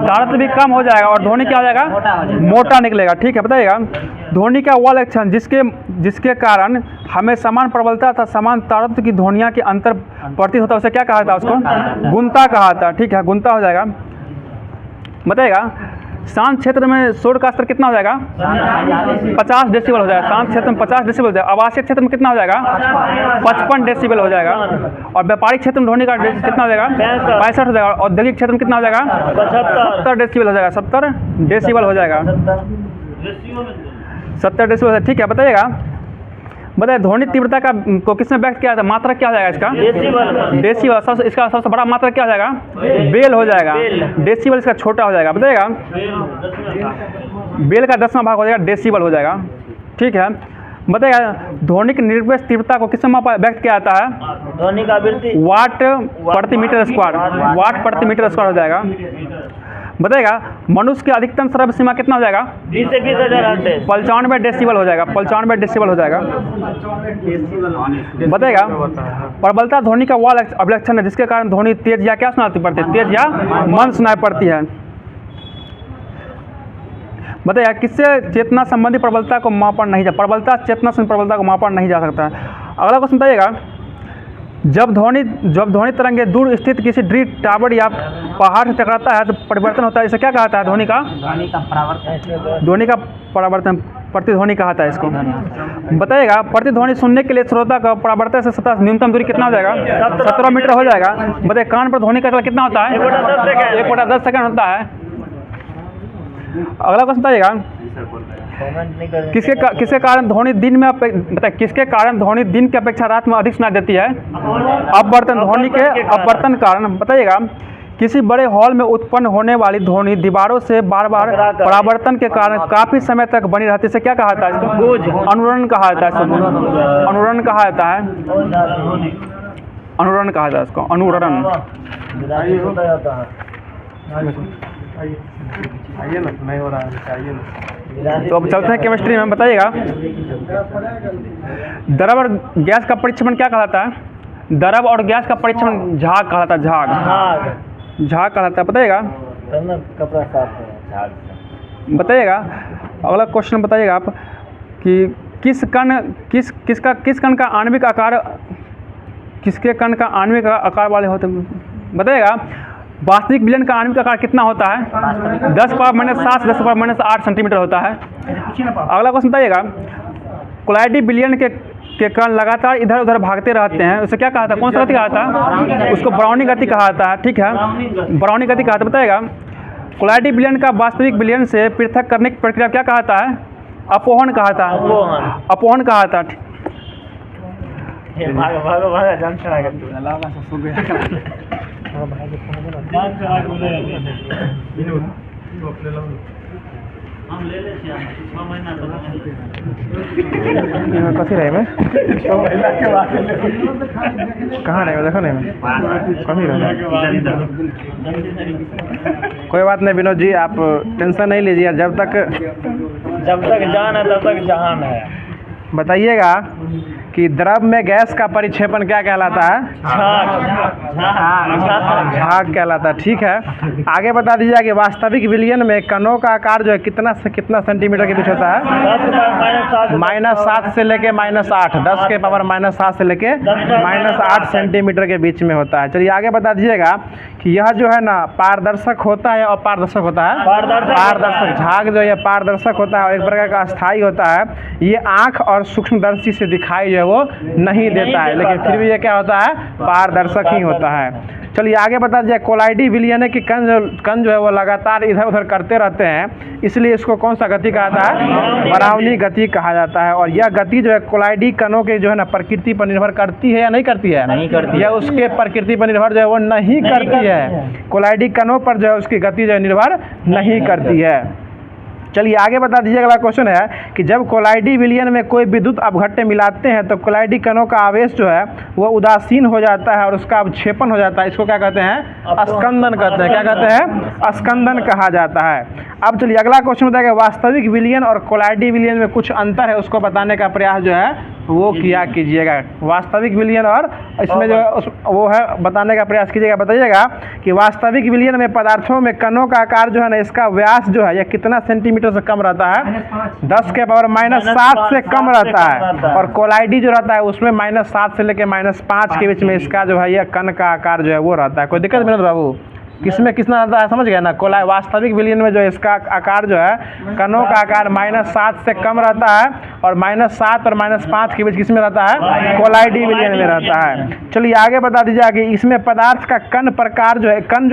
तारतम्य भी कम हो जाएगा और ध्वनि क्या हो जाएगा? मोटा निकलेगा। ठीक है, बताइएगा ध्वनि का वह लक्षण जिसके कारण हमें समान प्रबलता तथा समान तारतम्य की ध्वनियाँ के अंतर प्रतीत होता है, उसे क्या कहा था? उसको गुणता कहा था। ठीक है, गुणता हो जाएगा। बताइएगा शांत क्षेत्र में शोर का स्तर कितना हो जाएगा? 50 डेसिबल हो जाएगा। शांत क्षेत्र में 50 डेसिबल हो जाएगा। आवासीय क्षेत्र में कितना हो जाएगा? 55 डेसिबल हो जाएगा। और व्यापारिक क्षेत्र में ध्वनि का कितना हो जाएगा? 65 हो जाएगा। औद्योगिक क्षेत्र में कितना हो जाएगा? 70 डेसिबल हो जाएगा। 70 डेसिबल हो जाएगा। 70 डेसिबल हो जाएगा। ठीक है, बताइएगा ध्वनि तीव्रता को किसने व्यक्त किया था? मात्रक क्या हो जाएगा इसका? डेसिबल। इसका सबसे बड़ा मात्रक क्या हो जाएगा? बेल हो जाएगा। डेसिबल इसका छोटा हो जाएगा। बताइएगा बेल का 10वां भाग हो जाएगा, डेसिबल हो जाएगा। ठीक है, बताइएगा ध्वनिक निर्वेश तीव्रता को किसमें व्यक्त किया जाता है? ध्वनि का आवृत्ति वाट प्रति मीटर स्क्वायर। वाट प्रति मीटर स्क्वायर हो जाएगा। बताइएगा मनुष्य की अधिकतम श्रव्य सीमा कितना हो जाएगा? 20 से 20,000 हर्ट्ज। 95 डेसिबल हो जाएगा। 95 डेसिबल हो जाएगा। बताइएगा प्रबलता ध्वनि का वह अभिलक्षण है जिसके कारण ध्वनि तेज या क्या सुनाई पड़ती है? तेज या मंद सुनाई पड़ती है। बताइए किससे चेतना संबंधी प्रबलता को मापा नहीं जा प्रबलता चेतना संबंधी प्रबलता को मापा नहीं जा सकता है। अगला क्वेश्चन बताइएगा जब ध्वनि तरंगे दूर स्थित किसी ड्री टावर या पहाड़ से टकराता है तो परिवर्तन होता है, इसे क्या कहता है? ध्वनि का परावर्तन प्रतिध्वनि कहता है इसको। बताइएगा प्रतिध्वनि सुनने के लिए श्रोता का परावर्तन से सतह न्यूनतम दूरी कितना हो जाएगा? 17 मीटर हो जाएगा। बताइए कान पर ध्वनि का चल कितना होता है? 1/10 सेकंड होता है। अगला क्वेश्चन बताइएगा किसके कारण ध्वनि दिन में किसके कारण ध्वनि दिन की अपेक्षा रात में अधिक सुनाई देती है? अपवर्तन। ध्वनि के अपवर्तन कारण। बताइएगा किसी बड़े हॉल में उत्पन्न होने वाली ध्वनि दीवारों से बार बार परावर्तन के कारण काफी समय तक बनी रहती है, इसे क्या कहा जाता है? इसको अनुरण कहा जाता है। अनुरण कहा जाता है। अनुरण कहा जाता है इसको। अनुरण। तो अब चलते हैं केमिस्ट्री में। बताइएगा द्रव और गैस का परिक्षेपण क्या कहलाता है? द्रव और गैस का परिक्षेपण झाग कहलाता है। झाग कहलाता है। बताइएगा कपड़ा साफ है। बताइएगा अगला क्वेश्चन बताइएगा आप कि किस कण का आणविक आकार किसके कण का आणविक आकार वाले होते हैं? बताइएगा वास्तविक विलयन का आणविक आकार कितना होता है? 10⁻⁷ 10⁻⁸ सेंटीमीटर होता है। अगला क्वेश्चन बताइएगा कोलाइडी विलयन के कण लगातार इधर उधर भागते रहते हैं, उसे क्या कहा था? कौन सा गति कहा था? उसको ब्राउनी गति कहा जाता है। ठीक है, ब्राउनी गति कहा था। बताइएगा कोलाइडी विलयन का वास्तविक विलयन से पृथक करने की प्रक्रिया क्या कहा था? अपोहन कहा था। अपोहन कहा था। कथी रहे में कहाँ रहे देखो नहीं कभी रहे। कोई बात नहीं विनोद जी, आप टेंशन नहीं लीजिए। जब तक जान है तब तक जहान है। बताइएगा कि द्रव में गैस का परिक्षेपण क्या कहलाता है? झाग कहलाता है। ठीक है, आगे बता दीजिए कि वास्तविक विलयन में कणों का आकार जो है कितना से कितना सेंटीमीटर के बीच होता है? -7 से लेके -8। 10 के पावर -7 से लेके -8 सेंटीमीटर के बीच में होता है। चलिए आगे बता दीजिएगा कि यह जो है ना पारदर्शक होता है और अपारदर्शक होता है? पारदर्शक। झाग जो है पारदर्शक होता है और एक प्रकार का अस्थायी होता है। ये आँख और सूक्ष्मदर्शी से दिखाई जो है वो नहीं देता है, लेकिन फिर भी ये क्या होता है? पारदर्शक ही होता है। चलिए आगे बता दीजिए कोलाइडी विलयन के कण जो है वो लगातार इधर उधर करते रहते हैं, इसलिए इसको कौन सा गति कहा जाता है? ब्राउनी गति कहा जाता है। और यह गति जो है कोलाइडी कणों के जो है ना प्रकृति पर निर्भर करती है या नहीं करती है? नहीं करती। या उसके प्रकृति पर निर्भर जो है वो नहीं करती है। कोलाइडी कणों पर जो है उसकी गति जो है निर्भर नहीं करती है। चलिए आगे बता दीजिए। अगला क्वेश्चन है कि जब कोलाइडी विलयन में कोई विद्युत अपघट्य मिलाते हैं तो कोलाइडी कणों का आवेश जो है वो उदासीन हो जाता है और उसका अवक्षेपण हो जाता है। इसको क्या कहते हैं? स्कंदन कहते हैं। क्या कहते हैं? स्कंदन कहा जाता है। अब चलिए अगला क्वेश्चन बताएगा वास्तविक विलयन और कोलाइडी विलयन में कुछ अंतर है, उसको बताने का प्रयास जो है वो किया कीजिएगा। वास्तविक विलयन और इसमें जो वो है बताने का प्रयास कीजिएगा। बताइएगा कि वास्तविक विलयन में पदार्थों में कणों का आकार जो है ना, इसका व्यास जो है यह कितना सेंटीमीटर से कम रहता है? 10 के पावर -7 से कम रहता है। और कोलाइडी जो रहता है उसमें -7 से लेकर -5 के बीच में इसका जो है यह कण का आकार जो है वो रहता है। कोई दिक्कत विनोद बाबू? किसमें कितना रहता है समझ गया ना? वास्तविक विलयन में जो इसका आकार जो है कणों का आकार -7 से कम रहता है और -7 और -5 के बीच किसमें रहता है? कोलाइडी विलयन में रहता है। चलिए आगे बता दीजिए कि इसमें पदार्थ का कण प्रकार जो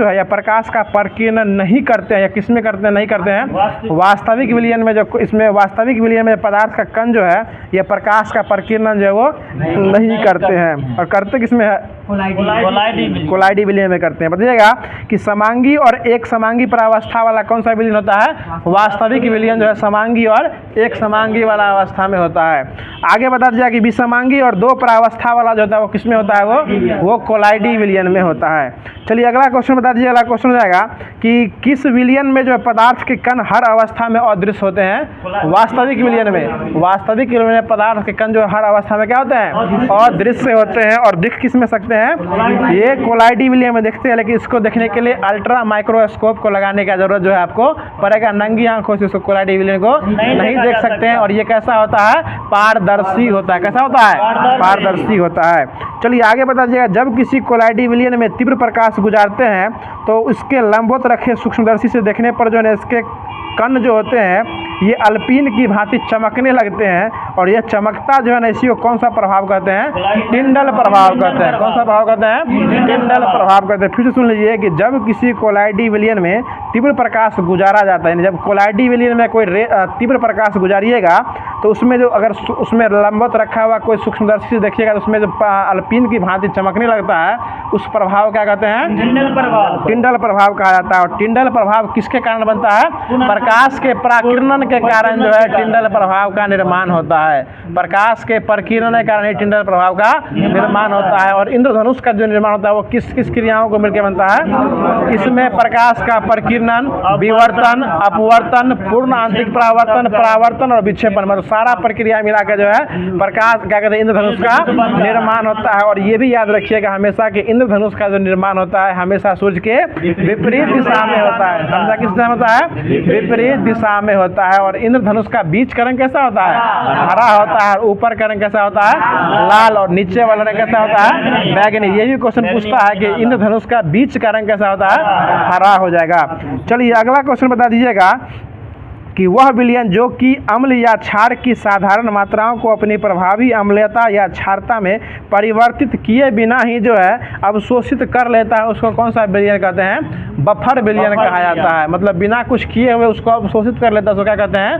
है या प्रकाश का प्रकीर्णन नहीं करते हैं या किसमें करते हैं? नहीं करते हैं वास्तविक विलयन में। जो इसमें वास्तविक विलयन में पदार्थ का कण जो है यह प्रकाश का प्रकीर्णन जो है वो नहीं करते हैं। और करते किसमें है? कोलाइडी विलयन में करते हैं। बताइएगा कि समांगी और एक समांगी परावस्था वाला कौन सा विलयन होता है? वास्तविक विलयन जो है समांगी और एक समांगी वाला अवस्था में होता है। आगे बता दिया कि विसमांगी और दो परावस्था वाला जो होता है वो किसमें होता है? वो कोलाइडी विलयन में होता है। चलिए अगला क्वेश्चन बता दीजिए। अगला क्वेश्चन हो जाएगा कि किस विलयन में जो है पदार्थ के कण हर अवस्था में अदृश्य होते हैं? वास्तविक विलयन में। वास्तविक विलयन में पदार्थ के कण जो हर अवस्था में क्या होते हैं? अदृश्य होते हैं। और दिख किस में सकते हैं? ये कोलाइडी विलयन में देखते हैं, लेकिन इसको देखने के लिए अल्ट्रा माइक्रोस्कोप को लगाने का जरूरत जो है आपको पड़ेगा। नंगी आंखों से इसको कोलाइडी विलयन को नहीं देख सकते हैं। और ये कैसा होता है? पारदर्शी होता है। कैसा होता है? पारदर्शी होता है। चलिए आगे बता दीजिएगा जब किसी कोलाइडी विलयन में तीव्र प्रकाश गुजारते हैं तो उसके लंबवत रखे सूक्ष्मदर्शी से देखने पर जो है इसके कण जो होते हैं ये अल्पीन की भांति चमकने लगते हैं। और यह चमकता जो है ना इसी को कौन सा प्रभाव कहते हैं? टिंडल प्रभाव कहते हैं। कौन सा प्रभाव कहते हैं? टिंडल प्रभाव कहते हैं। फिर से सुन लीजिए कि जब किसी कोलाइडी विलयन में तीव्र प्रकाश गुजारा जाता है, जब कोलाइडी विलयन में कोई तीव्र प्रकाश गुजारिएगा तो उसमें जो अगर उसमें लंबवत रखा हुआ कोई सूक्ष्मदर्शी से देखिएगा तो उसमें जो अल्पीन की भांति चमकने लगता है उस प्रभाव क्या कहते हैं? टिंडल प्रभाव। टिंडल प्रभाव कहा जाता है। और टिंडल प्रभाव किसके कारण बनता है? प्रकाश के प्रकीर्णन के कारण जो है टिंडल प्रभाव का निर्माण होता है। प्रकाश के प्रकीर्णन के कारण ही टिंडल प्रभाव का निर्माण होता है। और इंद्रधनुष का जो निर्माण होता है वो किस किस क्रियाओं को मिलकर बनता है? इसमें प्रकाश का प्रकीर्णन, विवर्तन, अपवर्तन, पूर्ण आंतरिक परावर्तन, परावर्तन और विक्षेपन, मतलब सारा प्रक्रिया मिला के जो है प्रकाश क्या कहते हैं? इंद्रधनुष का निर्माण होता है। और ये भी याद रखिएगा हमेशा कि इंद्रधनुष का जो निर्माण होता है हमेशा सूर्य के विपरीत दिशा में होता है। हमेशा किस दिशा में होता है? विपरीत दिशा में होता है। और इंद्रधनुष का बीच का रंग कैसा होता है? हरा होता है। ऊपर का रंग कैसा होता है? लाल। और नीचे वाला रंग कैसा होता है? बैगनी। ये भी क्वेश्चन पूछता है कि इंद्रधनुष का बीच का रंग कैसा होता है? हरा हो जाएगा। चलिए अगला क्वेश्चन बता दीजिएगा कि वह विलयन जो कि अम्ल या क्षार की साधारण मात्राओं को अपनी प्रभावी अम्लता या क्षारता में परिवर्तित किए बिना ही जो है अवशोषित कर लेता है उसको कौन सा विलयन कहते हैं? बफर विलयन कहा जाता है। मतलब बिना कुछ किए हुए उसको अवशोषित कर लेता है उसको क्या कहते हैं?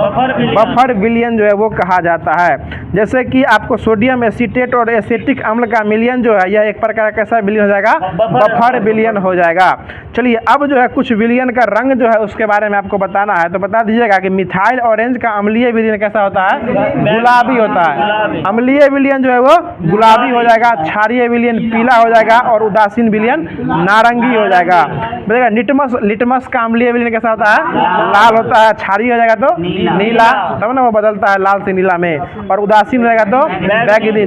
बफर विलयन जो है वो कहा जाता है। जैसे कि आपको सोडियम एसीटेट और एसिटिक अम्ल का विलयन जो है यह एक प्रकार का कैसा विलयन हो जाएगा? बफर विलयन हो जाएगा। चलिए अब जो है कुछ विलयन का रंग जो है उसके बारे में आपको बताना है, तो बता दीजिएगा कि मिथाइल ऑरेंज का अम्लीय विलयन कैसा होता है? गुलाबी होता है। अम्लीय विलयन जो है वो गुलाबी हो जाएगा, क्षारीय विलयन पीला हो जाएगा और उदासीन विलयन नारंगी हो जाएगा। बताइएगा लिटमस का अम्लीय विलयन कैसा होता है? लाल होता है। क्षारीय हो जाएगा तो नीला, तब ना वो बदलता है लाल से नीला में। और उदासीन रहेगा तो बैगनी।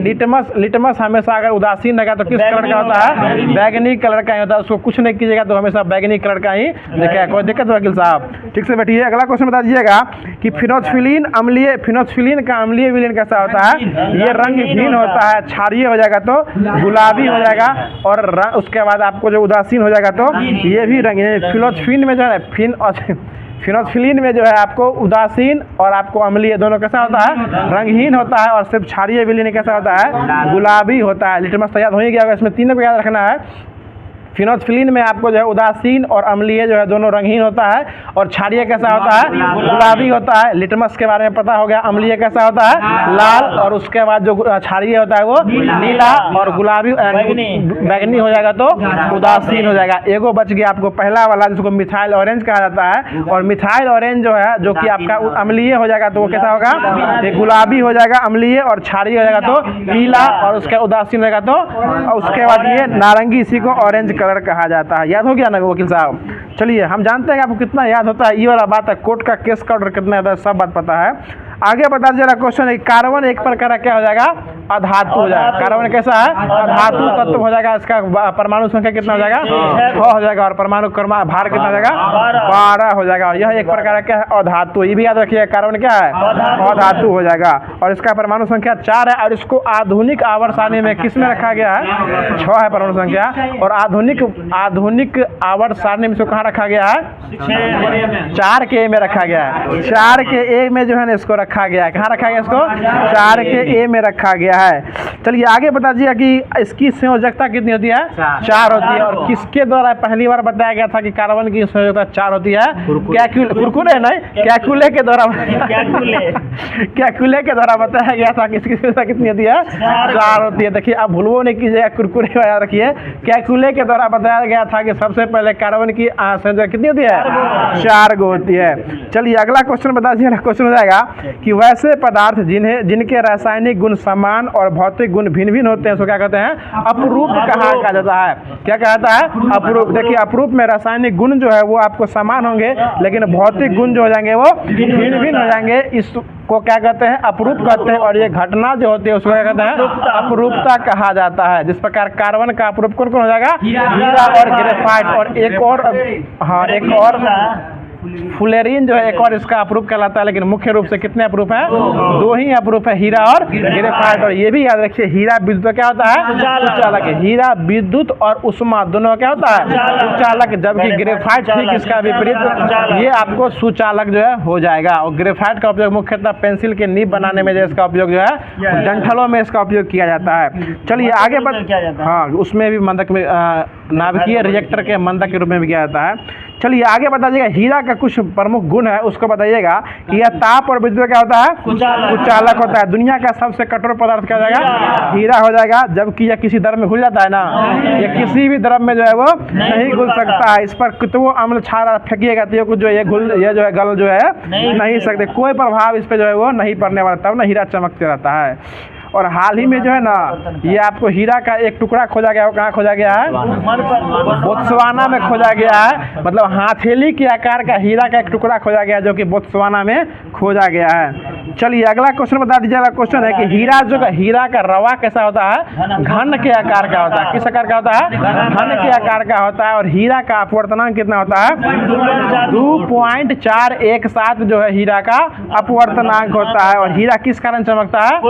लिटमस हमेशा अगर उदासीन रहेगा तो किस कलर का होता है? बैगनी कलर का ही होता है। उसको कुछ नहीं कीजिएगा तो हमेशा बैगनी कलर का ही दिखेगा। कोई दिक्कत वकील साहब? ठीक से बैठिए। अगला क्वेश्चन बता दीजिएगा कि फिनोल्फिलीन का अम्लीय विलयन कैसा होता है? ये रंगहीन होता है। क्षारीय हो जाएगा तो गुलाबी हो जाएगा। और उसके बाद आपको जो उदासीन हो जाएगा तो ये भी रंगीन। फिनोल्फिलीन में जो है फिनोल्फिलीन में जो है आपको उदासीन और आपको अम्लीय दोनों कैसा होता है? रंगहीन होता है। और सिर्फ क्षारीय विलयन कैसा होता है? गुलाबी होता है। लिटमस तो याद हो ही गया होगा, इसमें तीनों को याद रखना है। फिनोल्फ्थीन में आपको जो है उदासीन और अम्लीय जो है दोनों रंगहीन होता है, और क्षारीय कैसा होता है? गुलाबी होता है। लिटमस के बारे में पता हो गया, अम्लीय कैसा होता है? लाल, और उसके बाद जो क्षारीय होता है वो नीला, और गुलाबी बैगनी हो जाएगा तो उदासीन हो जाएगा। एगो बच गया आपको पहला वाला जिसको मिथाइल ऑरेंज कहा जाता है, और मिथाइल ऑरेंज जो है जो कि आपका अम्लीय हो जाएगा तो वो कैसा होगा? ये गुलाबी हो जाएगा अम्लीय, और क्षारीय हो जाएगा तो पीला, और उसके उदासीन हो जाएगा तो, और उसके बाद ये नारंगी, इसी को ऑरेंज कलर कहा जाता है। याद हो गया ना वकील साहब? चलिए हम जानते हैं कि आपको कितना याद होता है, ये वाला बात है, कोर्ट का केस का ऑर्डर कितना होता है सब बात पता है। आगे बता दीजिए क्वेश्चन है, कार्बन एक प्रकार का क्या हो जाएगा? अधातु हो जाएगा। कार्बन कैसा है? अधातु तत्व हो जाएगा। इसका परमाणु संख्या कितना हो जाएगा? 6 हो जाएगा, और परमाणु भार कितना हो जाएगा? 12 हो जाएगा। और यह एक प्रकार का क्या है? अधातु। ये भी याद रखिए, कार्बन क्या है? अधातु हो जाएगा, और इसका परमाणु संख्या 4 है, और इसको आधुनिक आवर्त सारणी में किस में रखा गया है? 6 है परमाणु संख्या, और आधुनिक आवर्त सारणी में इसको कहाँ रखा गया है? 4 के में रखा गया है। 4 के ए में जो है ना इसको रखा गया है। कहाँ रखा गया इसको? 4 के ए में रखा गया है। चलिए आगे बता दीजिए कि इसकी संयोजकता कितनी होती है? 4 होती है। और किसके द्वारा पहली बार बताया गया था कि कार्बन की संयोजकता 4 होती है? कुरकुरे नहीं, कैकुले के द्वारा कैकुले के द्वारा बताया गया था कि इसकी संयोजकता कितनी होती है? 4 होती है। देखिए आप भूलवो नहीं कीजिएगा, कुरकुरे याद रखिए। कैकुले के द्वारा बताया गया था कि सबसे पहले कार्बन की संयोजकता कितनी होती है? 4 गो होती है। चलिए अगला क्वेश्चन बता दीजिए। क्वेश्चन हो जाएगा कि वैसे पदार्थ जिनके रासायनिक गुण समान और भौतिक गुण भिन्न भिन्न होते हैं उसको क्या कहते हैं? अपरूप कहा जाता है। क्या कहता है? अपरूप। देखिए अपरूप में रासायनिक गुण जो है वो आपको समान होंगे, लेकिन भौतिक गुण जो हो जाएंगे वो भिन्न भिन्न हो जाएंगे। इसको क्या कहते हैं? अपरूप कहते हैं। और ये घटना जो होती है उसको क्या कहते हैं? अपरूपता कहा जाता है। जिस प्रकार कार्बन का अपरूप कौन कौन हो जाएगा? हीरा और ग्रेफाइट, और एक और फुलेरिन जो है एक और इसका अपरूप कहलाता है। लेकिन मुख्य रूप से कितने अपरूप हैं? 2 ही अपरूप है, हीरा और ग्रेफाइट। और ये भी याद रखिए, हीरा विद्युत क्या होता है? सुचालक। हीरा विद्युत और उष्मा दोनों क्या होता है? सुचालक। जबकि ग्रेफाइट ठीक इसका विपरीत, ये आपको सुचालक जो है हो जाएगा। और ग्रेफाइट का उपयोग मुख्यतः पेंसिल के नीब बनाने में जो इसका उपयोग जो है डंठलों में इसका उपयोग किया जाता है। चलिए आगे हाँ, उसमें भी मंदक में नाभिकीय रिएक्टर के मंदक के रूप में भी किया जाता है। चलिए आगे बता दीजिएगा, हीरा का कुछ प्रमुख गुण है उसको बताइएगा कि यह ताप और विद्युत क्या होता है? कुचालक होता है। दुनिया का सबसे कठोर पदार्थ क्या हो जाएगा? हीरा हो जाएगा। जबकि यह किसी द्रव में घुल जाता है ना, यह किसी भी द्रव में जो है वो नहीं घुल सकता है। इस पर कितना अम्ल छारा फेंकिएगा तो ये जो है गल जो है नहीं सकते, कोई प्रभाव इस पर जो है वो नहीं पड़ने वाला, तब ना हीरा चमकते रहता है। और हाल ही में जो है ना ये आपको हीरा का एक टुकड़ा खोजा गया। वो कहाँ खोजा गया है? बोत्सवाना में खोजा गया है। मतलब हाथेली के आकार का हीरा का एक टुकड़ा खोजा गया जो कि बोत्सवाना में खोजा गया है। चलिए अगला क्वेश्चन बता दीजिए। अगला क्वेश्चन है कि हीरा का रवा कैसा होता है? घन के आकार का होता है। किस आकार का होता है? घन के आकार का होता है। और हीरा का अपवर्तनांक कितना होता है? 2.417 जो है हीरा का अपवर्तनांक होता है। और हीरा किस कारण चमकता है?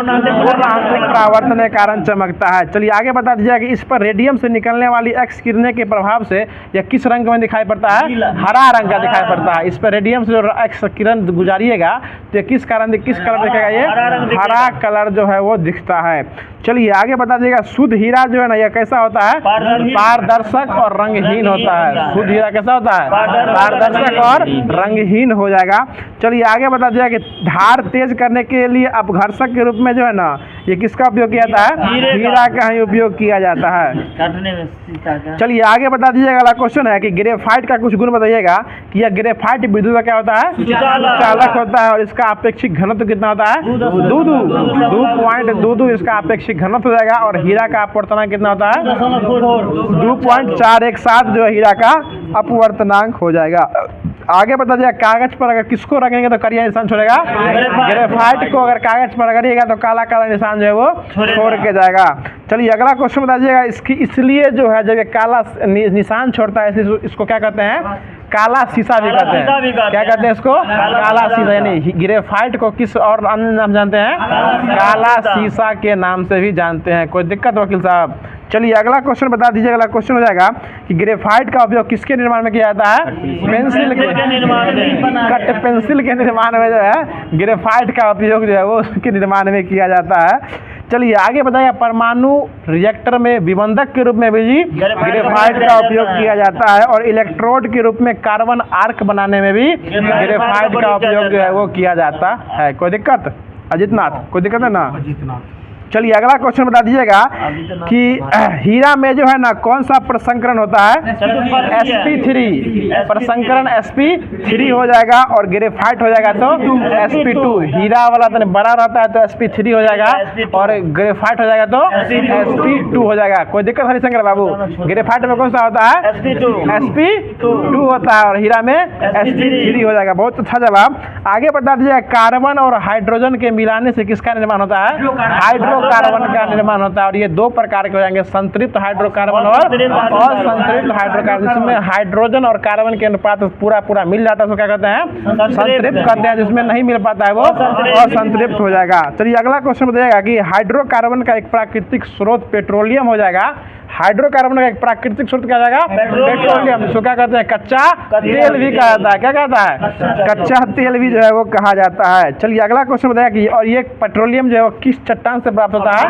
परावर्तन के कारण चमकता है। चलिए आगे बता दीजिए कि इस पर रेडियम से निकलने वाली एक्स किरणें के प्रभाव से यह किस रंग में दिखाई पड़ता है? हरा रंग का दिखाई पड़ता है। इस पर रेडियम से जो एक्स किरण गुजारिएगा तो किस कलर दिखेगा? ये हरा कलर जो है वो दिखता है। चलिए आगे बता दीजिएगा, शुद्ध हीरा जो है ना यह कैसा होता है? पारदर्शक और रंगहीन होता है। शुद्ध हीरा कैसा होता है? पारदर्शक और रंगहीन हो जाएगा। चलिए आगे बता दीजिएगा कि धार तेज करने के लिए अपघर्षक के रूप में जो है ना ये किसका उपयोग किया जाता है? हीरा का ही उपयोग किया जाता है। चलिए आगे बता दीजिएगा। अगला क्वेश्चन है कि ग्रेफाइट का कुछ गुण बताइएगा कि यह ग्रेफाइट विद्युत का क्या होता है? सुचालक होता है। और इसका अपेक्षिक घनत्व कितना होता है? 2.22 इसका अपेक्षिक घनत्व हो जाएगा। और हीरा का अपवर्तनांक कितना होता है? 2.417 जो हीरा का अपवर्तनांक हो जाएगा। आगे बता दिया, कागज पर अगर किसको रगड़ेंगे तो करिया निशान छोड़ेगा? ग्रेफाइट को अगर कागज पर रगड़िएगा तो काला काला निशान जो है वो छोड़ के जाएगा। चलिए अगला क्वेश्चन बता दीजिएगा, इसकी इसलिए जो है जब ये काला निशान छोड़ता है इसको क्या कहते हैं? काला शीशा भी कहते हैं। क्या कहते हैं इसको? काला शीशा। यानी ग्रेफाइट को किस और अन्य नाम जानते हैं? काला शीशा के नाम से भी जानते हैं। कोई दिक्कत वकील साहब? चलिए अगला क्वेश्चन बता दीजिए। अगला क्वेश्चन हो जाएगा कि ग्रेफाइट का उपयोग किसके निर्माण में किया जाता है? पेंसिल के निर्माण में। कट पेंसिल के निर्माण में जो है ग्रेफाइट का उपयोग जो है वो उसके निर्माण में किया जाता है। चलिए आगे बताइए, परमाणु रिएक्टर में विबंधक के रूप में भी ग्रेफाइट का उपयोग किया जाता है और इलेक्ट्रोड के रूप में कार्बन आर्क बनाने में भी ग्रेफाइट का उपयोग जो है वो किया जाता है। कोई दिक्कत? अजितनाथ, कोई दिक्कत है ना? चलिए अगला क्वेश्चन बता दीजिएगा कि हीरा में जो है ना कौन सा प्रसंकरण होता है? sp3 प्रसंकरण sp3 हो जाएगा और ग्रेफाइट हो जाएगा तो sp2। हीरा वाला तो बड़ा रहता है तो sp3 हो जाएगा और ग्रेफाइट हो जाएगा तो sp2 हो जाएगा। कोई दिक्कत हरिशंकर बाबू? ग्रेफाइट में कौन सा होता है? sp2 होता है और हीरा में sp3 हो जाएगा। बहुत अच्छा जवाब। आगे बता दीजिएगा, कार्बन और हाइड्रोजन के मिलाने से किसका निर्माण होता है? हाइड्रोकार्बन का निर्माण होता है और ये दो प्रकार के हो जाएंगे, संतृप्त हाइड्रोकार्बन और संतृप्त हाइड्रोकार्बन। जिसमें हाइड्रोजन और कार्बन के अनुपात पूरा मिल जाता है उसको क्या कहते हैं? संतृप्त कहते हैं। जिसमें नहीं मिल पाता है वो असंतृप्त हो जाएगा। चलिए अगला क्वेश्चन बताइएगा कि हाइड्रोकार्बन का एक प्राकृतिक स्रोत पेट्रोलियम हो जाएगा। हाइड्रोकार्बन का एक प्राकृतिक स्रोत क्या जाएगा? पेट्रोलियम। जिसको क्या कहते हैं? कच्चा तेल भी कहा जाता है। क्या कहता है? कच्चा तेल भी जो है वो कहा जाता है। चलिए अगला क्वेश्चन बताया कि और ये पेट्रोलियम जो है वो किस चट्टान से प्राप्त होता है?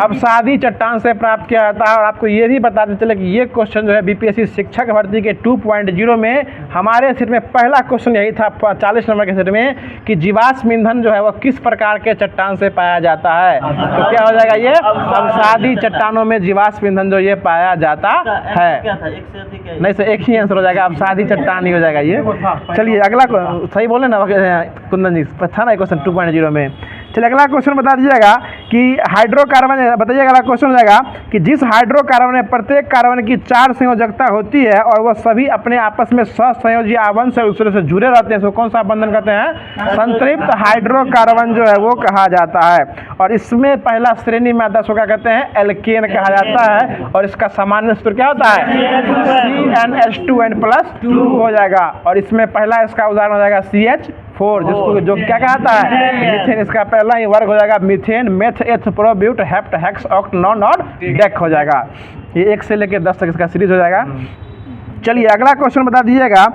अवसादी चट्टान से प्राप्त किया जाता है। और आपको ये भी बताते चले कि ये क्वेश्चन जो है बीपीएससी शिक्षक भर्ती के 2.0 में हमारे सेट में पहला क्वेश्चन यही था 40 नंबर के सेट में कि जीवाश्म ईंधन जो है वो किस प्रकार के चट्टान से पाया जाता है? तो क्या हो जाएगा? ये अवसादी चट्टानों में जीवाश्म ईंधन जो ये पाया जाता है। नहीं सर, एक ही आंसर हो जाएगा, अवसादी चट्टान ही हो जाएगा ये। चलिए अगला सही बोले ना कुंदन जी, था ना क्वेश्चन 2.0 में। चलिए अगला क्वेश्चन बता दीजिएगा कि हाइड्रोकार्बन, बताइएगा अगला क्वेश्चन हो जाएगा कि जिस हाइड्रोकार्बन में प्रत्येक कार्बन की 4 संयोजकता होती है और वह सभी अपने आपस में सहसंयोजी आबंध से दूसरे से जुड़े रहते हैं, इसको कौन सा बंधन कहते हैं? संतृप्त हाइड्रोकार्बन जो है वो कहा जाता है। और इसमें पहला श्रेणी में आता है, उसको क्या कहते हैं? एल्केन कहा जाता है। और इसका सामान्य सूत्र क्या होता है? CnH2n+2 हो जाएगा। और इसमें पहला इसका उदाहरण हो जाएगा CH4, जिसको जो क्या कहता है? मीथेन। इसका पहला ही वर्ग हो जाएगा मीथेन, मेथ, एथ, प्रोब्यूट, हेप्ट, हेक्स, ऑक्ट, नॉन और डेक हो जाएगा। ये 1 से लेकर 10 तक इसका सीरीज हो जाएगा। चलिए अगला क्वेश्चन बता दीजिएगा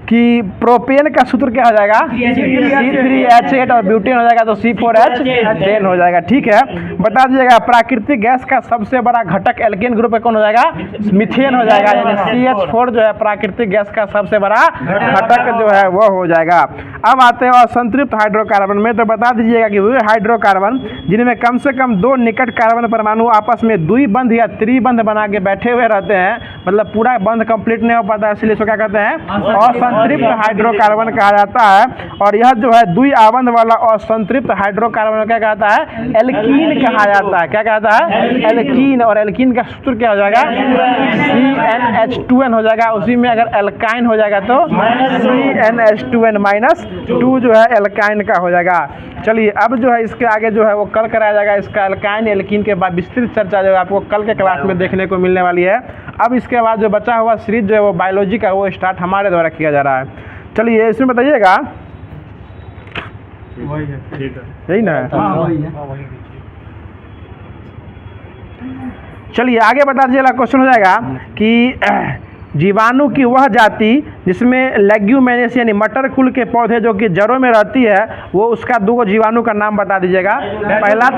कि प्रोपेन का सूत्र क्या हो जाएगा? C3H8 और ब्यूटेन हो जाएगा तो C4H10 हो जाएगा। ठीक है, बता दीजिएगा प्राकृतिक गैस का सबसे बड़ा घटक एल्केन ग्रुप में कौन हो जाएगा? मीथेन हो जाएगा। यानी CH4 जो है प्राकृतिक गैस का सबसे बड़ा घटक जो है वो हो जाएगा। अब आते हैं असंतृप्त हाइड्रोकार्बन में। तो बता दीजिएगा कि वे हाइड्रोकार्बन जिनमें कम से कम 2 निकट कार्बन परमाणु आपस में द्विबंध या त्रिबंध बना के बैठे हुए रहते हैं, मतलब पूरा बंध कंप्लीट नहीं हो पाता, इसलिए इसको क्या कहते हैं? असंतृप्त हाइड्रोकार्बन कहा जाता है। और यह जो है द्वि आबंध वाला असंतृप्त हाइड्रोकार्बन क्या कहता है? एल्कीन कहा जाता है। क्या कहता है? एल्कीन। और एल्कीन का सूत्र क्या हो जाएगा? CnH2n हो जाएगा। उसी में अगर एल्काइन हो जाएगा तो CnH2n-2 जो है एल्काइन का हो जाएगा। चलिए अब जो है इसके आगे जो है वो कल कराया जाएगा। इसका एल्काइन एल्कीन के बाद विस्तृत चर्चा जो है आपको कल के क्लास में देखने को मिलने वाली है। अब इसके बाद जो बचा हुआ सीरीज जो है वो बायोलॉजी का वो स्टार्ट हमारे द्वारा किया जा रहा है। चलिए इसमें बताइएगा, यही ना? चलिए आगे बता दीजिएगा, क्वेश्चन हो जाएगा कि जीवाणु की वह जाति जिसमें लेग्यूमिनेसी यानी मटर कुल के पौधे जो कि जड़ों में रहती है, वो उसका 2 जीवाणु का नाम बता दीजिएगा। पहला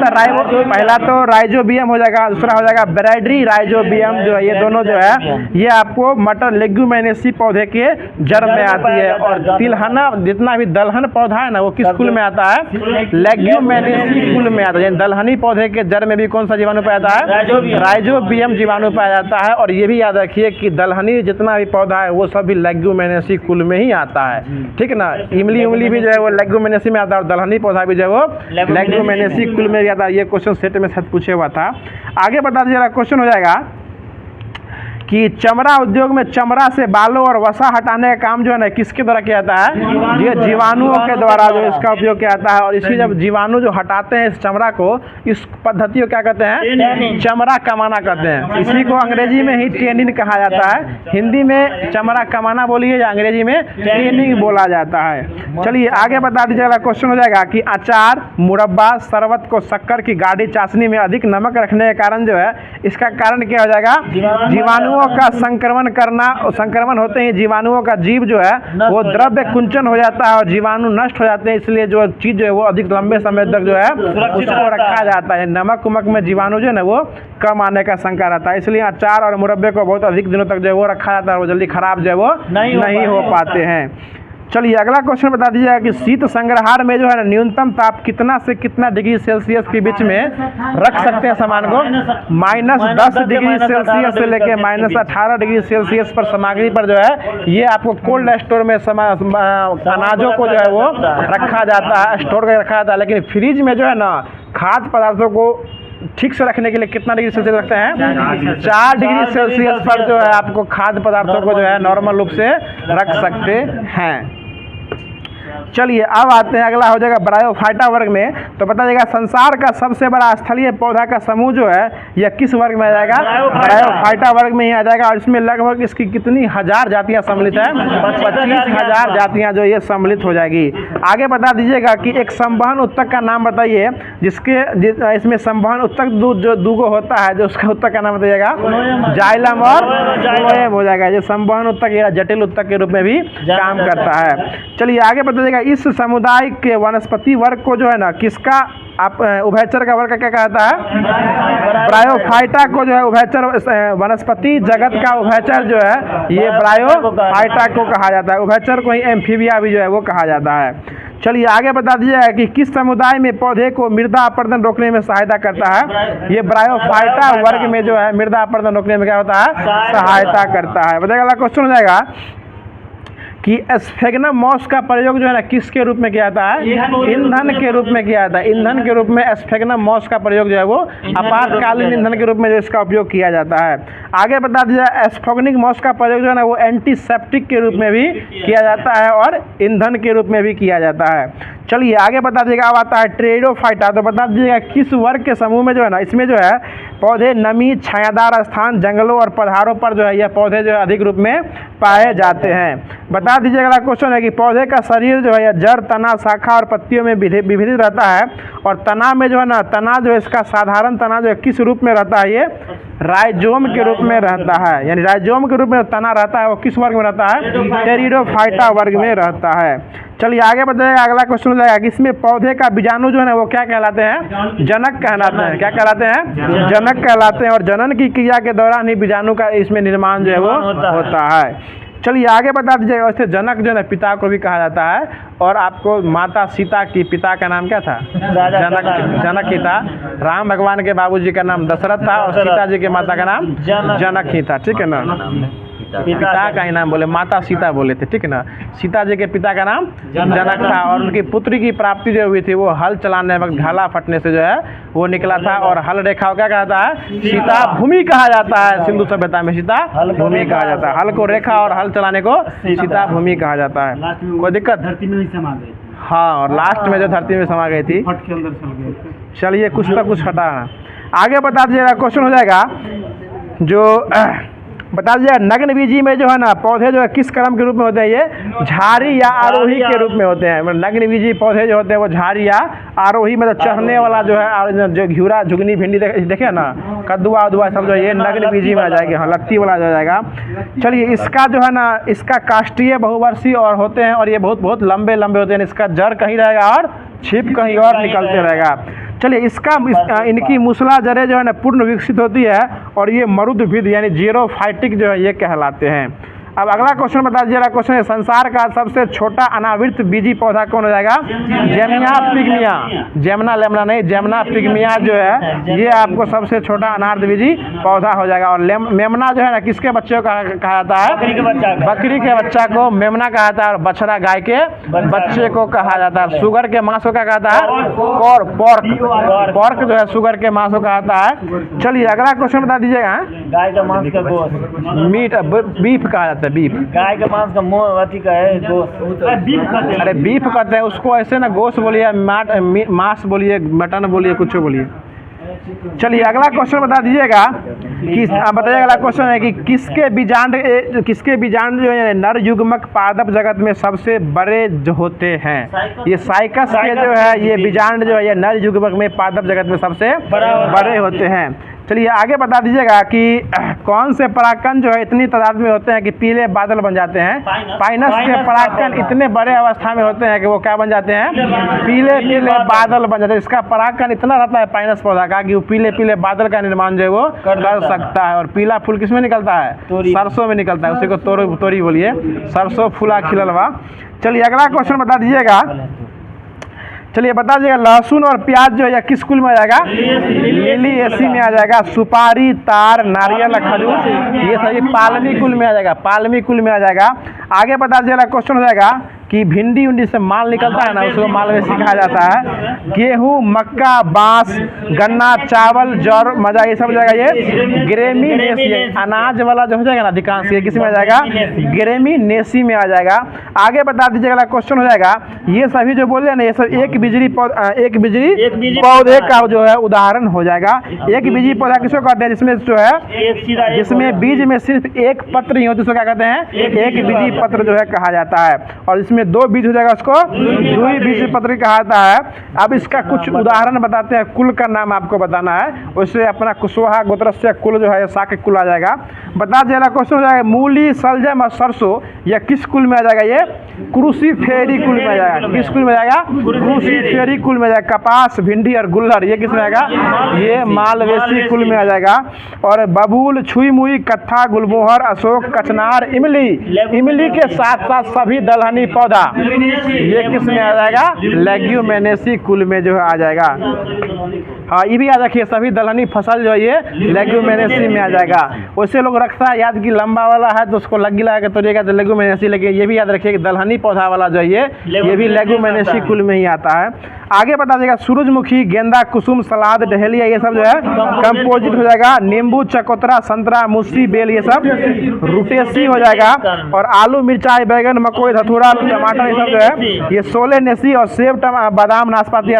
तो राइजोबियम हो जाएगा, दूसरा हो जाएगा ब्रैडरी राइजोबियम जो है। ये दोनों जो है ये आपको मटर लेग्यूमिनेसी पौधे के जड़ में आती है। और तिलहना जितना भी दलहन पौधा है ना वो किस कुल में आता है? लेग्यूमिनेसी कुल में आता है। दलहनी पौधे के जड़ में भी कौन सा जीवाणु पाया जाता है? राइजोबियम जीवाणु पाया जाता है। और ये भी याद रखिए कि दलहनी जितना भी पौधा है वो सभी लेग्यूमिनेसी कुल में ही आता है। ठीक है ना? इमली भी जो है वो लेग्यूमिनेसी में आता है और दलहनी पौधा भी जो है वो लेग्यूमिनेसी कुल में आता है। ये क्वेश्चन सेट में शायद पूछे हुआ था। आगे बता दीजिएगा, क्वेश्चन हो जाएगा कि चमड़ा उद्योग में चमड़ा से बालों और वसा हटाने का काम जो है ना किसके द्वारा किया जाता है? ये जीवाणुओं के द्वारा जो इसका उपयोग किया जाता है। और इसी जब जीवाणु जो हटाते हैं इस चमड़ा को, इस पद्धति को क्या कहते हैं? चमड़ा कमाना कहते हैं। इसी को अंग्रेजी में ही टेनिंग कहा जाता है। हिंदी में चमड़ा कमाना बोलिए या अंग्रेजी में टेनिंग बोला जाता है। चलिए आगे बता दीजिएगा, क्वेश्चन हो जाएगा कि अचार, मुरब्बा, शरबत को शक्कर की गाढ़ी चाशनी में अधिक नमक रखने के कारण जो है इसका कारण क्या हो जाएगा? जीवाणुओं जीवाणुओं का संक्रमण होते ही जीवाणुओं का जीव जो है वो द्रव्य कुंचन हो जाता है और जीवाणु नष्ट हो जाते हैं, इसलिए जो चीज़ जो है वो अधिक लंबे समय तक जो है उसको रखा जाता है। नमक उमक में जीवाणु जो है ना वो कम आने का शंका रहता है, इसलिए अचार और मुरब्बे को बहुत अधिक दिनों तक जो है वो रखा जाता है, वो जल्दी खराब जो है वो नहीं हो पाते हैं। चलिए अगला क्वेश्चन बता दीजिएगा कि शीत संग्रहार में जो है ना न्यूनतम ताप कितना से कितना डिग्री सेल्सियस के बीच में रख सकते हैं सामान को? -10 डिग्री सेल्सियस से लेकर -18 डिग्री सेल्सियस पर सामग्री पर जो है ये आपको कोल्ड स्टोर में अनाजों को जो है वो रखा जाता है, स्टोर करके रखा जाता है। लेकिन फ्रिज में जो है ना खाद्य पदार्थों को ठीक से रखने के लिए कितना डिग्री सेल्सियस रखते हैं? 4 डिग्री सेल्सियस पर जो है आपको खाद्य पदार्थों को जो है नॉर्मल रूप से रख सकते हैं। चलिए अब आते हैं, अगला हो जाएगा ब्रायोफाइटा वर्ग में। तो बता देगा संसार का सबसे बड़ा स्थलीय पौधा का समूह जो है यह किस वर्ग में आ जाएगा? ब्रायोफाइटा वर्ग में ही आ जाएगा। और इसमें लगभग इसकी कितनी हजार जातियां सम्मिलित है? 25,000 जातियां जो ये सम्मिलित हो जाएगी। आगे बता दीजिएगा कि एक संवहन उत्तक का नाम बताइए इसमें संवहन उत्तक जो दूगो होता है, जो उसका उत्तक का नाम बताइएगा? जाइलम और फ्लोएम हो जाएगा। जो संवहन उत्तक या जटिल उत्तक के रूप में भी काम करता है। चलिए आगे बताइएगा इस समुदाय के वनस्पति वर्ग को जो है ना किसका आप उभयचर का वर्ग क्या कहता है? ब्रायोफाइटा को जो है उभयचर वनस्पति जगत का उभयचर जो है ये ब्रायोफाइटा को कहा जाता है। उभयचर को ही एम्फीबिया भी जो है वो कहा जाता है। चलिए आगे बता दीजिएगा कि किस समुदाय में पौधे को मृदा अपरदन रोकने में सहायता करता है? ये ब्रायोफाइटा वर्ग में जो है मृदा अपरदन रोकने में क्या होता है? सहायता करता है। बताइएगा अगला क्वेश्चन हो जाएगा कि स्फेग्नम मॉस का प्रयोग जो है ना किसके रूप में किया जाता है? ईंधन के रूप में किया जाता है। ईंधन के रूप में स्फेग्नम मॉस का प्रयोग जो है वो आपातकालीन ईंधन के रूप में जो इसका उपयोग किया जाता है। आगे बता दीजिए स्फोगनिक मॉस का प्रयोग जो है ना वो एंटीसेप्टिक के रूप में भी किया जाता है और ईंधन के रूप में भी किया जाता है। चलिए आगे बता दीजिएगा अब आता है ट्रेडोफाइटा। तो बता दीजिएगा किस वर्ग के समूह में जो है ना इसमें जो है पौधे नमी छायादार स्थान जंगलों और पठारों पर जो है यह पौधे जो है अधिक रूप में पाए जाते हैं। बता दीजिएगा अगला क्वेश्चन है कि पौधे का शरीर जो है यह जड़ तना शाखा और पत्तियों में विभिन्न रहता है और तना में जो है ना तना जो है इसका साधारण तना जो है किस रूप में रहता है? ये राइजोम के रूप में रहता है। यानी राइजोम के रूप में तना रहता है वो किस वर्ग में रहता है? टेरिडोफाइटा वर्ग में रहता है। चलिए आगे बताइएगा अगला क्वेश्चन हो जाएगा कि इसमें पौधे का बीजाणु जो है ना वो क्या कहलाते हैं? जनक कहलाते हैं। क्या कहलाते हैं? जनक कहलाते हैं। और जनन की क्रिया के दौरान ही बीजाणु का इसमें निर्माण जो है वो होता है। चलिए आगे बता दीजिएगा वैसे जनक जो है पिता को भी कहा जाता है और आपको माता सीता की पिता का नाम क्या था? जनक ही था। राम भगवान के बाबूजी का नाम दशरथ था और सीता जी के माता का नाम जनक ही था। ठीक है ना? पिता का ही नाम बोले, माता सीता बोले थे। ठीक है ना? सीता जी के पिता का नाम जनक था और उनकी पुत्री की प्राप्ति जो हुई थी वो हल चलाने वक्त घाला फटने से जो है वो निकला था। और हल रेखा क्या कहता है? सीता भूमि कहा जाता है। सिंधु सभ्यता में सीता भूमि कहा जाता है। हल को रेखा और हल चलाने को सीता भूमि कहा जाता है। कोई दिक्कत? धरती में समा गई। हाँ, और लास्ट में जो धरती में समा गई थी। चलिए कुछ तो कुछ हटा। आगे बता दीजिएगा क्वेश्चन हो जाएगा जो बता दीजिए नग्नबीजी में जो है ना पौधे जो है किस क्रम के रूप में होते हैं? ये झाड़ी या आरोही के रूप में होते हैं। नग्नबीजी पौधे जो होते हैं वो झाड़ी या आरोही मतलब चढ़ने वाला जो है जो घिउरा झुगनी भिंडी देखे ना कद्दुआ उद्दुआ सब जो ये नग्नबीजी में आ जाएगी। हाँ, लत्ती वाला जो जाएगा। चलिए इसका जो है ना इसका काष्ठीय बहुवर्षीय और होते हैं और ये बहुत बहुत लंबे लंबे होते हैं। इसका जड़ कहीं रहेगा और छिप कहीं और निकलते रहेगा। चलिए इनकी मूसला जड़ें जो है ना पूर्ण विकसित होती है और ये मरुदभिद यानी जीरोफाइटिक जो है ये कहलाते हैं। अब अगला क्वेश्चन बता दीजिएगा। क्वेश्चन है संसार का सबसे छोटा अनावृत बीजी पौधा कौन हो जाएगा? जेमना पिग्मिया। जेमना लेमना नहीं, जेमना पिग्मिया जो है ये आपको सबसे छोटा अनार्ध बीजी पौधा हो जाएगा। और मेमना जो है ना किसके बच्चे को कहा जाता है? बकरी के बच्चा को मेमना कहा जाता है और बछड़ा गाय के बच्चे को कहा जाता है। शुगर के मांस को क्या कहता है? पोर्क जो है शुगर के मांस को कहा जाता है। चलिए अगला क्वेश्चन बता दीजिएगा। गाय का मांस का गोश्त, मीट बीफ कहा जाता है। बीफ गाय का मांस का अथी का है गोश्त। अरे बीफ कहते हैं उसको, ऐसे ना गोश्त बोलिए, मांस बोलिए, मटन बोलिए, कुछ बोलिए। चलिए अगला क्वेश्चन बता दीजिएगा कि बताइएगा। अगला क्वेश्चन है कि किसके बीजांड जो है नर युग्मक पादप जगत में सबसे बड़े जो होते हैं? ये साइकस के जो है ये बीजांड जो है ये नर युग्मक में पादप जगत में सबसे बड़े होते हैं। चलिए आगे बता दीजिएगा कि कौन से परागकण जो है इतनी तादाद में होते हैं कि पीले बादल बन जाते हैं। पाइनस के परागकण इतने बड़े अवस्था में होते हैं कि वो क्या बन जाते हैं, पीले पीले बादल बन जाते हैं। इसका परागकण इतना रहता है पाइनस पौधा का कि वो पीले पीले बादल का निर्माण जो है वो कर सकता है। और पीला फूल किसमें निकलता है, सरसों में निकलता है, उसी को तोरी बोलिए, सरसों फूला खिललवा। चलिए अगला क्वेश्चन बता दीजिएगा, चलिए बता दीजिएगा लहसुन और प्याज जो है किस कुल में आ जाएगा, लिलिएसी में आ जाएगा। सुपारी, तार, नारियल, खजूर ये सभी पालमी कुल में आ जाएगा, पालमी कुल में आ जाएगा। आगे बता दीजिएगा क्वेश्चन हो जाएगा कि भिंडी उंडी से माल निकलता है ना, उसको मालवेसी कहा जाता है। गेहूं, मक्का, बांस, गन्ना, चावल, जौ, मजा ये सब हो जाएगा ये ग्रेमीनेसी, अनाज वाला जो हो जाएगा ना अधिकांश ये किस में आ जाएगा, ग्रेमीनेसी में आ जाएगा। आगे बता दीजिएगा क्वेश्चन हो जाएगा, ये सभी जो बोले ना ये सब एक बिजली पौधे का जो है उदाहरण हो जाएगा। एक बिजली पौधा किसको कहते हैं, जिसमें जो है जिसमें बीज में सिर्फ एक पत्र ही होती है, उसको क्या कहते हैं, एक बीजी पत्र जो है कहा जाता है। और इसमें दो बीज हो जाएगा, उसको द्वि बीज पत्र कहा जाता है। अब इसका कुछ उदाहरण बताते हैं, कुल का नाम आपको बताना है, उससे अपना कुशवाहा गोत्रस्य कुल जो है शाक कुल आ जाएगा। बता दिया क्वेश्चन हो जाएगा, मूली, शलजम और सरसों यह किस कुल में आ जाएगा, ये क्रूसीफेरी कुल में आ जाएगा। किस कुल में जाएगा, क्रूसीफेरी कुल में जाएगा। कपास, भिंडी और गुल्लर ये किस में आएगा, ये मालवेसी कुल में आ जाएगा। और बबूल, छुई मुई, कत्था, गुलमोहर, अशोक, कचनार, इमली, इमली के साथ साथ सभी दलहनी पौधा ये किस में आ जाएगा, लेग्यूमिनेसी कुल में जो है आ जाएगा। हाँ ये भी याद रखिए, सभी दलहनी फसल जो है ये लेग्यूमिनेसी में आ जाएगा। वैसे लोग रखता है याद कि लंबा वाला है तो उसको लग्गी लगा के तोड़िएगा तो लेग्यूमिनेसी, लेकिन ये भी याद रखिए कि दलहनी पौधा वाला जो है ये भी लेग्यूमिनेसी कुल में ही आता है। आगे बता देगा सूरजमुखी, गेंदा, कुसुम, सलाद, डहेलिया ये सब जो है कंपोजिट हो जाएगा। नींबू, चकोतरा, संतरा, मुस्सी, बेल ये सब रूटेसी हो जाएगा। और आलू, मिर्चाई, बैगन, मकोई, धतूरा, टमाटर ये सब जो है ये सोलेनेसी। और सेब, बादाम, नाशपाती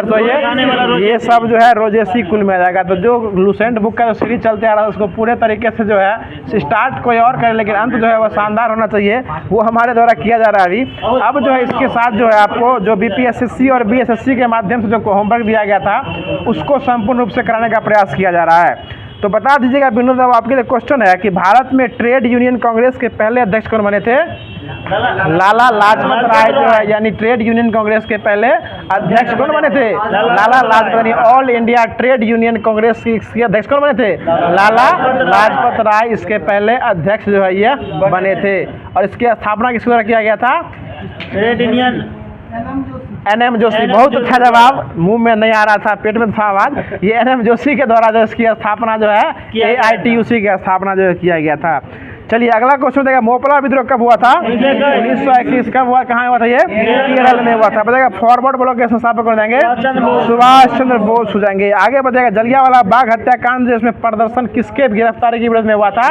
ये सब जो है रोजेसी कुल में आ जाएगा। तो जो लूसेंट बुक का जो सीरीज चलते आ रहा है उसको पूरे तरीके से जो है स्टार्ट कोई और करे, लेकिन अंत जो है वो शानदार होना चाहिए, वो हमारे द्वारा किया जा रहा है अभी। अब जो है इसके साथ जो है आपको जो बीपीएसएससी और बीएसएससी के माध्यम से जो होमवर्क दिया गया था उसको संपूर्ण रूप से कराने का प्रयास किया जा रहा है। तो बता दीजिएगा विनोद बाबू, आपके लिए क्वेश्चन है कि भारत में ट्रेड यूनियन कांग्रेस के पहले अध्यक्ष कौन बने थे, लाला लाजपत राय जो है, यानी ट्रेड यूनियन कांग्रेस के पहले अध्यक्ष कौन बने थे, लाला लाजपत, यानी all India trade union Congress के अध्यक्ष कौन बने थे, लाला लाजपत राय इसके पहले अध्यक्ष जो है ये बने थे। और इसकी स्थापना किस द्वारा किया गया था, ट्रेड यूनियन एनएम जोशी। बहुत अच्छा जवाब, मुंह में नहीं आ रहा था, पेट में था आवाज। ये एनएम जोशी के द्वारा जो इसकी स्थापना जो है AITUC की स्थापना जो किया गया था। चलिए अगला क्वेश्चन देगा, मोपला विद्रोह कब हुआ था, 1921 कब हुआ, कहाँ हुआ था, ये केरल में हुआ था। बताएगा फॉरवर्ड ब्लॉक के संस्थापक हो जाएंगे सुभाष चंद्र बोस हो जाएंगे। आगे बताएगा जलियांवाला बाग हत्याकांड जो इसमें प्रदर्शन किसके गिरफ्तारी के विरोध में हुआ था,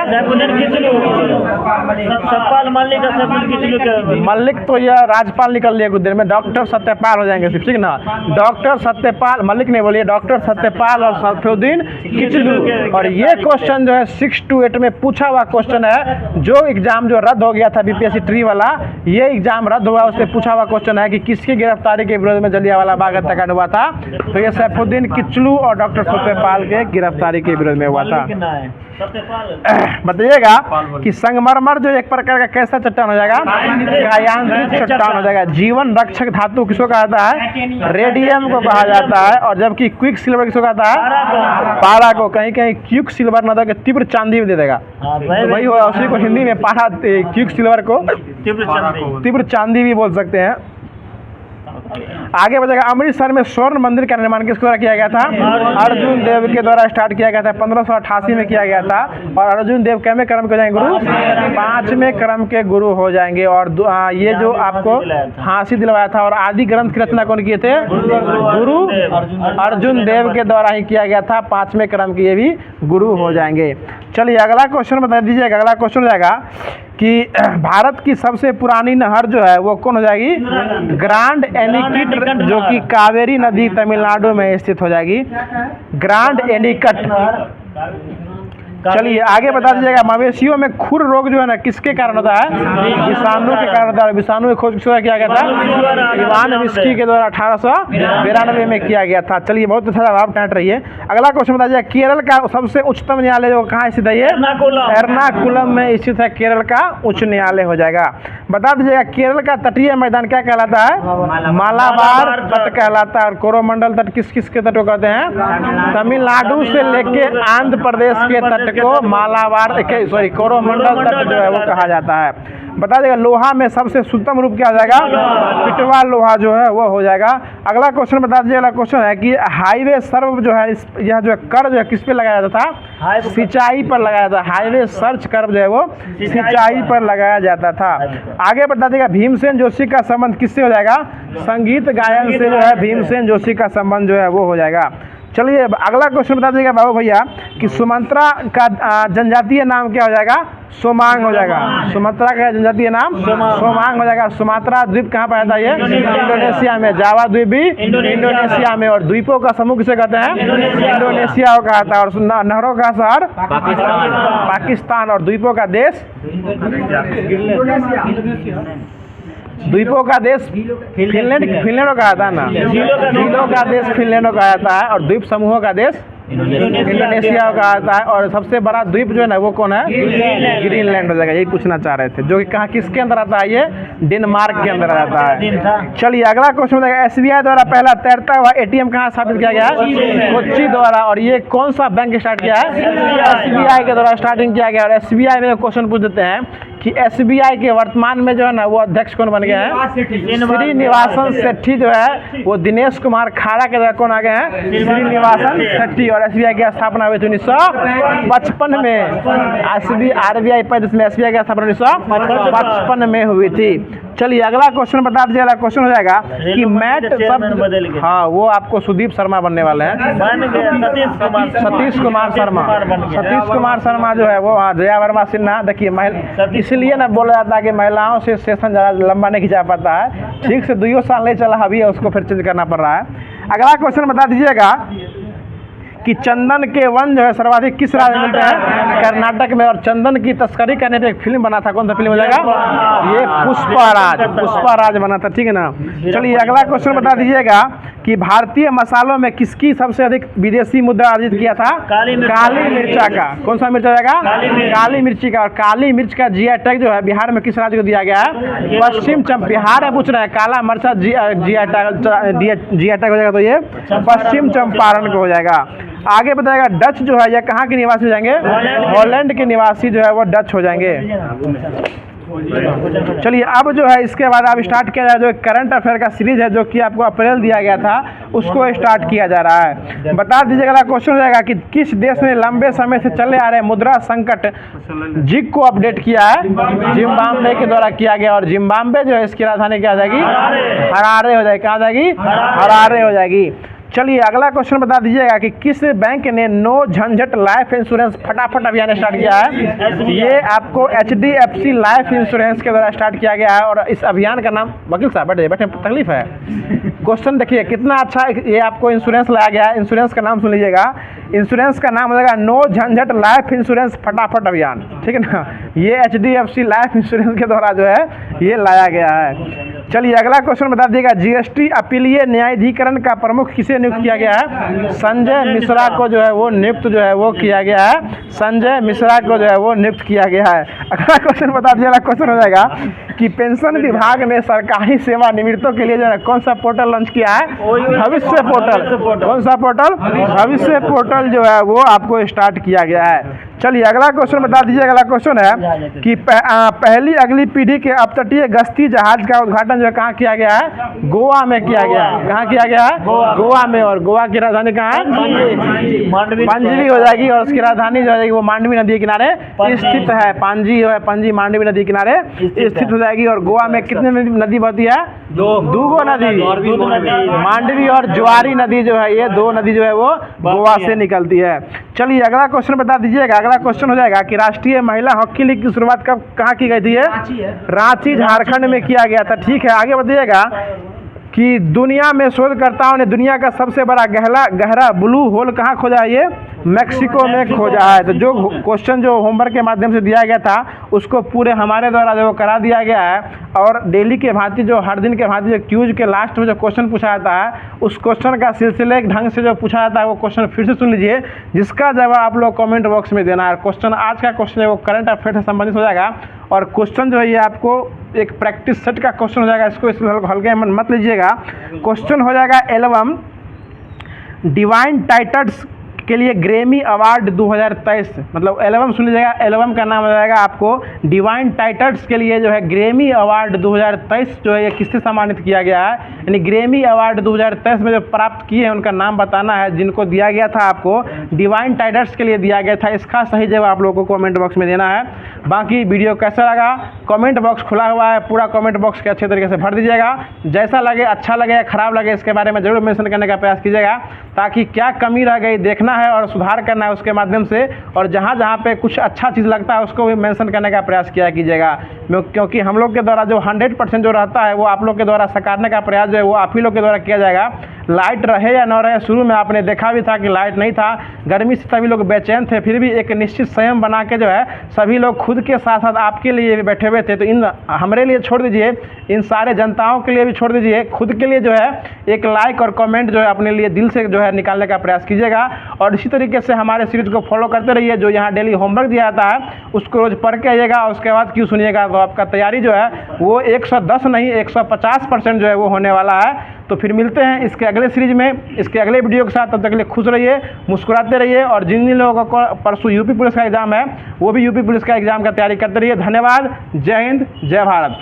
मल्लिक तो यह राज्यपाल निकल लिया कुछ देर में, डॉक्टर सत्यपाल हो जाएंगे सिर्फ, ठीक ना, डॉक्टर सत्यपाल, मल्लिक नहीं बोलिए, डॉक्टर सत्यपाल और सैफुद्दीन किचलू। और ये क्वेश्चन जो है 6 to 8 में पूछा हुआ क्वेश्चन है, जो एग्जाम जो रद्द हो गया था बीपीएससी ट्री वाला, ये एग्जाम रद्द हुआ, उससे पूछा हुआ क्वेश्चन है कि किसकी गिरफ्तारी के विरोध में जलियांवाला बाग हत्याकांड हुआ था। तो ये सैफुद्दीन किचलू और डॉक्टर सत्यपाल के गिरफ्तारी के विरोध में हुआ था। बताइएगा कि संगमरमर जो एक प्रकार का कैसा चट्टान हो जाएगा, कायांत्रित चट्टान हो जाएगा। जीवन रक्षक धातु किसको कहा जाता है, रेडियम को कहा जाता है। और जबकि क्विक सिल्वर किसको कहता है, पारा को। कहीं कहीं क्विक सिल्वर न दे तीव्र चांदी भी दे देगा, तो वही हुआ, उसी को हिंदी में पारा, क्विक सिल्वर को तीव्र चांदी भी बोल सकते हैं। आगे बढ़ेगा, अमृतसर में स्वर्ण मंदिर का निर्माण किसके द्वारा किया गया था, अर्जुन देव के द्वारा स्टार्ट किया गया था, 1588 में किया गया था। और अर्जुन देव कैमे क्रम के जाएंगे गुरु, 5वें क्रम के गुरु हो जाएंगे। और ये जो आपको फांसी दिलवाया था और आदि ग्रंथ की रचना कौन किए थे, गुरु अर्जुन देव के द्वारा ही किया गया था, 5वें क्रम के ये भी गुरु हो जाएंगे। चलिए अगला क्वेश्चन बता दीजिएगा, अगला क्वेश्चन जाएगा कि भारत की सबसे पुरानी नहर जो है वो कौन हो जाएगी, ग्रांड एनिकट, जो कि कावेरी नदी तमिलनाडु में स्थित हो जाएगी। ग्रांड एनिकट चलिए आगे बता दीजिएगा, मवेशियों में खुर रोग जो है ना किसके कारण होता है? विषाणु के कारण होता है। विषाणु की खोज किया गया था इवान विस्की के द्वारा 1892 में किया गया था। चलिए बहुत अच्छा जवाब, टाइट रहिए। अगला क्वेश्चन बता दीजिए, केरल का सबसे उच्चतम न्यायालय जो कहाँ स्थित है? ये एर्नाकुलम में स्थित है, केरल का उच्च न्यायालय हो जाएगा। बता दीजिएगा, केरल का तटीय मैदान क्या कहलाता है? मालाबार तट कहलाता है। और कोरोमंडल तट किस किस के तट को कहते हैं? तमिलनाडु से लेके आंध्र प्रदेश के तट को मालाबार कोरोमंडल तट जो है वो कहा जाता है। बता देगा, लोहा में सबसे शुद्धतम रूप क्या हो जाएगा? पिटवा लोहा जो है वो हो जाएगा। अगला क्वेश्चन बता दीजिए, अगला क्वेश्चन है कि हाईवे सर्व जो है यह जो है कर जो है किस पे लगाया जाता था? सिंचाई पर लगाया जाता था। हाईवे सर्च कर जो है वो सिंचाई पर लगाया जाता था। आगे बता देगा, भीमसेन जोशी का संबंध किससे हो जाएगा? संगीत गायन से जो है भीमसेन जोशी का संबंध जो है वो हो जाएगा। चलिए अगला क्वेश्चन बता दीजिएगा बाबू भैया कि सुमात्रा का जनजातीय नाम क्या हो जाएगा? सोमांग हो जाएगा। सुमात्रा का जनजातीय नाम सोमांग हो जाएगा। सुमात्रा द्वीप कहाँ पाया जाता है? ये इंडोनेशिया में। जावा द्वीप भी इंडोनेशिया में। और द्वीपों का समूह किसे कहते हैं? इंडोनेशिया को कहा था। और नहरों का शहर पाकिस्तान। और द्वीपों का देश द्वीपों का देश फिनलैंड को कहा था ना। झीलों का देश फिनलैंड को कहा जाता है। और द्वीप समूहों का देश इंडोनेशिया को कहा जाता है। और सबसे बड़ा द्वीप जो है ना वो कौन है? ग्रीनलैंड हो जाएगा। यही पूछना चाह रहे थे, जो कि कहाँ किसके अंदर आता है? ये डेनमार्क के अंदर आता है। चलिए अगला क्वेश्चन बताएगा, एसबीआई द्वारा पहला तैरता हुआ एटीएम कहाँ स्थापित किया गया है? कोच्चि द्वारा। और ये कौन सा बैंक स्टार्ट किया है? एसबीआई के द्वारा स्टार्टिंग किया गया। और एसबीआई में क्वेश्चन पूछ देते हैं कि एसबीआई के वर्तमान में जो है ना वो अध्यक्ष कौन बन गए हैं? श्रीनिवासन शेट्टी जो है वो दिनेश कुमार खाड़ा के द्वारा कौन आ गए हैं? श्रीनिवासन शेट्टी। और एसबीआई की स्थापना हुई थी 1955 में। आरबीआई पर जिसमें एसबीआई की स्थापना 1955 में हुई थी। चलिए अगला क्वेश्चन बता दीजिए। अगला क्वेश्चन हो जाएगा कि मैट शब्द, हाँ वो आपको सुदीप शर्मा बनने वाले हैं। सतीश कुमार शर्मा। सतीश कुमार शर्मा जो है वो जया वर्मा सिन्हा। देखिए इसलिए ना बोला जाता है कि महिलाओं से सेशन ज़्यादा लंबा नहीं खिंचा पाता है। ठीक से 2 साल नहीं चला अभी, उसको फिर चेंज करना पड़ रहा है। अगला क्वेश्चन बता दीजिएगा कि चंदन के वन जो है सर्वाधिक किस राज्य में मिलते हैं? कर्नाटक में। और चंदन की तस्करी करने पे एक फिल्म बना था, कौन सा फिल्म हो जाएगा? ये पुष्पराज बना था, ठीक है ना। चलिए अगला क्वेश्चन बता दीजिएगा कि भारतीय मसालों में किसकी सबसे अधिक विदेशी मुद्रा अर्जित किया था? काली मिर्चा का। कौन सा मिर्च जाएगा? काली मिर्ची का। और काली मिर्च का जीआई टैग जो है बिहार में किस राज्य को दिया गया है? पश्चिम बिहार है पूछ रहा है। काला मिर्चा जीआई टैग हो जाएगा, तो ये पश्चिम चंपारण को हो जाएगा। आगे बताएगा, डच जो है यह कहाँ के निवासी हो जाएंगे? हॉलैंड के निवासी जो है वो डच हो जाएंगे। चलिए अब जो है इसके बाद अब स्टार्ट किया जाए जो करंट अफेयर का सीरीज है, जो कि आपको अप्रैल दिया गया था, उसको स्टार्ट किया जा रहा है। बता दीजिएगा, अगला क्वेश्चन हो जाएगा कि किस देश ने लंबे समय से चले आ रहे मुद्रा संकट जिग को अपडेट किया है? जिम्बाब्वे के द्वारा किया गया। और जिम्बाब्वे जो है इसकी राजधानी क्या हो जाएगी? हरारे हो जाएगी। कहाँ जाएगी? हरारे हो जाएगी। चलिए अगला क्वेश्चन बता दीजिएगा कि किस बैंक ने नो झंझट लाइफ इंश्योरेंस फटाफट अभियान स्टार्ट किया है? ये आपको HDFC लाइफ इंश्योरेंस के द्वारा स्टार्ट किया गया है। और इस अभियान का नाम, वकील साहब बैठे तकलीफ है। क्वेश्चन देखिए कितना अच्छा ये आपको इंश्योरेंस लाया गया है। इंश्योरेंस का नाम सुन लीजिएगा। इंश्योरेंस का नाम हो जाएगा नो झंझट लाइफ इंश्योरेंस फटाफट अभियान, ठीक है ना। ये HDFC लाइफ इंश्योरेंस के द्वारा जो है ये लाया गया है। चलिए अगला क्वेश्चन बता दीजिएगा, GST अपीलीय न्यायाधिकरण का प्रमुख किसे नियुक्त किया गया है? संजय मिश्रा को जो है वो नियुक्त जो है वो किया गया है। संजय मिश्रा को जो है वो नियुक्त किया गया है। अगला क्वेश्चन बता दीजिएगा, क्वेश्चन हो जाएगा कि पेंशन विभाग ने सरकारी सेवानिवृत्तों के लिए जो है कौन सा पोर्टल लॉन्च किया है? भविष्य पोर्टल। कौन सा पोर्टल? भविष्य पोर्टल जो है वो आपको स्टार्ट किया गया है। चलिए अगला क्वेश्चन बता दीजिए। अगला क्वेश्चन है कि पहली अगली पीढ़ी के अपतटीय गश्ती जहाज का उद्घाटन जो है कहाँ किया गया है? गोवा में किया गया है। कहाँ किया गया है? गोवा में। और गोवा की राजधानी कहाँ है? पांजी हो जाएगी। और उसकी राजधानी जो है वो मांडवी नदी के किनारे स्थित है। पांजी जो है पांजी मांडवी नदी के किनारे स्थित हो जाएगी। और गोवा में कितने नदी बहती है? 2 नदी, मांडवी और ज्वारी नदी जो है, ये 2 नदी जो है वो गोवा से निकलती है। चलिए अगला क्वेश्चन बता दीजिएगा। अगला क्वेश्चन हो जाएगा कि राष्ट्रीय महिला हॉकी लीग की शुरुआत कहाँ की गई थी? रांची झारखंड में किया गया था, ठीक है। आगे बताइएगा कि दुनिया में शोधकर्ताओं ने दुनिया का सबसे बड़ा गहरा ब्लू होल कहाँ खोजा है? ये मैक्सिको में खोजा है। तो जो क्वेश्चन जो होमवर्क के माध्यम से दिया गया था उसको पूरे हमारे द्वारा जो करा दिया गया है, और डेली के भांति जो हर दिन के भांति जो क्यूज के लास्ट में जो क्वेश्चन पूछा जाता है उस क्वेश्चन का सिलसिले ढंग से जो पूछा जाता है वो क्वेश्चन फिर से सुन लीजिए, जिसका जवाब आप लोग कमेंट बॉक्स में देना है। क्वेश्चन आज का क्वेश्चन है वो करंट अफेयर से संबंधित हो जाएगा, और क्वेश्चन जो है ये आपको एक प्रैक्टिस सेट का क्वेश्चन हो जाएगा, इसको इसमें हल्के मत लीजिएगा। क्वेश्चन हो जाएगा एल्बम डिवाइन टाइटल्स के लिए ग्रैमी अवार्ड 2023, मतलब एल्बम सुन लीजिएगा, एल्बम का नाम हो जाएगा आपको डिवाइन टाइटल्स के लिए जो है ग्रैमी अवार्ड 2023 जो है ये किससे सम्मानित किया गया है, यानी ग्रैमी अवार्ड 2023 में जो प्राप्त किए हैं उनका नाम बताना है, जिनको दिया गया था आपको डिवाइन टाइटल्स के लिए दिया गया था। इसका सही जवाब आप लोगों को कमेंट बॉक्स में देना है। बाकी वीडियो कैसा लगा कमेंट बॉक्स खुला हुआ है, पूरा कमेंट बॉक्स के अच्छे तरीके से भर दीजिएगा। जैसा लगे, अच्छा लगे या खराब लगे, इसके बारे में जरूर मेंशन करने का प्रयास कीजिएगा, ताकि क्या कमी रह गई देखना है और सुधार करना है उसके माध्यम से, और जहाँ जहाँ पे कुछ अच्छा चीज़ लगता है उसको भी मेंशन करने का प्रयास किया कीजिएगा, क्योंकि हम लोग के द्वारा जो 100% जो रहता है वो आप लोग के द्वारा सकारने का प्रयास जो है वो आप ही लोग के द्वारा किया जाएगा। लाइट रहे या न रहे, शुरू में आपने देखा भी था कि लाइट नहीं था, गर्मी से सभी लोग बेचैन थे, फिर भी एक निश्चित संयम बना के जो है सभी लोग खुद के साथ साथ आपके लिए भी बैठे हुए थे। तो इन हमारे लिए छोड़ दीजिए, इन सारे जनताओं के लिए भी छोड़ दीजिए, खुद के लिए जो है एक लाइक और कमेंट जो है अपने लिए दिल से जो है निकालने का प्रयास कीजिएगा, और इसी तरीके से हमारे सीरीज को फॉलो करते रहिए। जो यहाँ डेली होमवर्क दिया जाता है उसको रोज पढ़ के आइएगा, उसके बाद क्यों सुनिएगा, तो आपका तैयारी जो है वो 110 नहीं 150% जो है वो होने वाला है। तो फिर मिलते हैं इसके अगले सीरीज में, इसके अगले वीडियो के साथ। तब तक के लिए खुश रहिए, मुस्कुराते रहिए, और जिन जिन लोगों को परसों यूपी पुलिस का एग्जाम है वो भी यूपी पुलिस का एग्जाम का तैयारी करते रहिए। धन्यवाद, जय हिंद, जय भारत।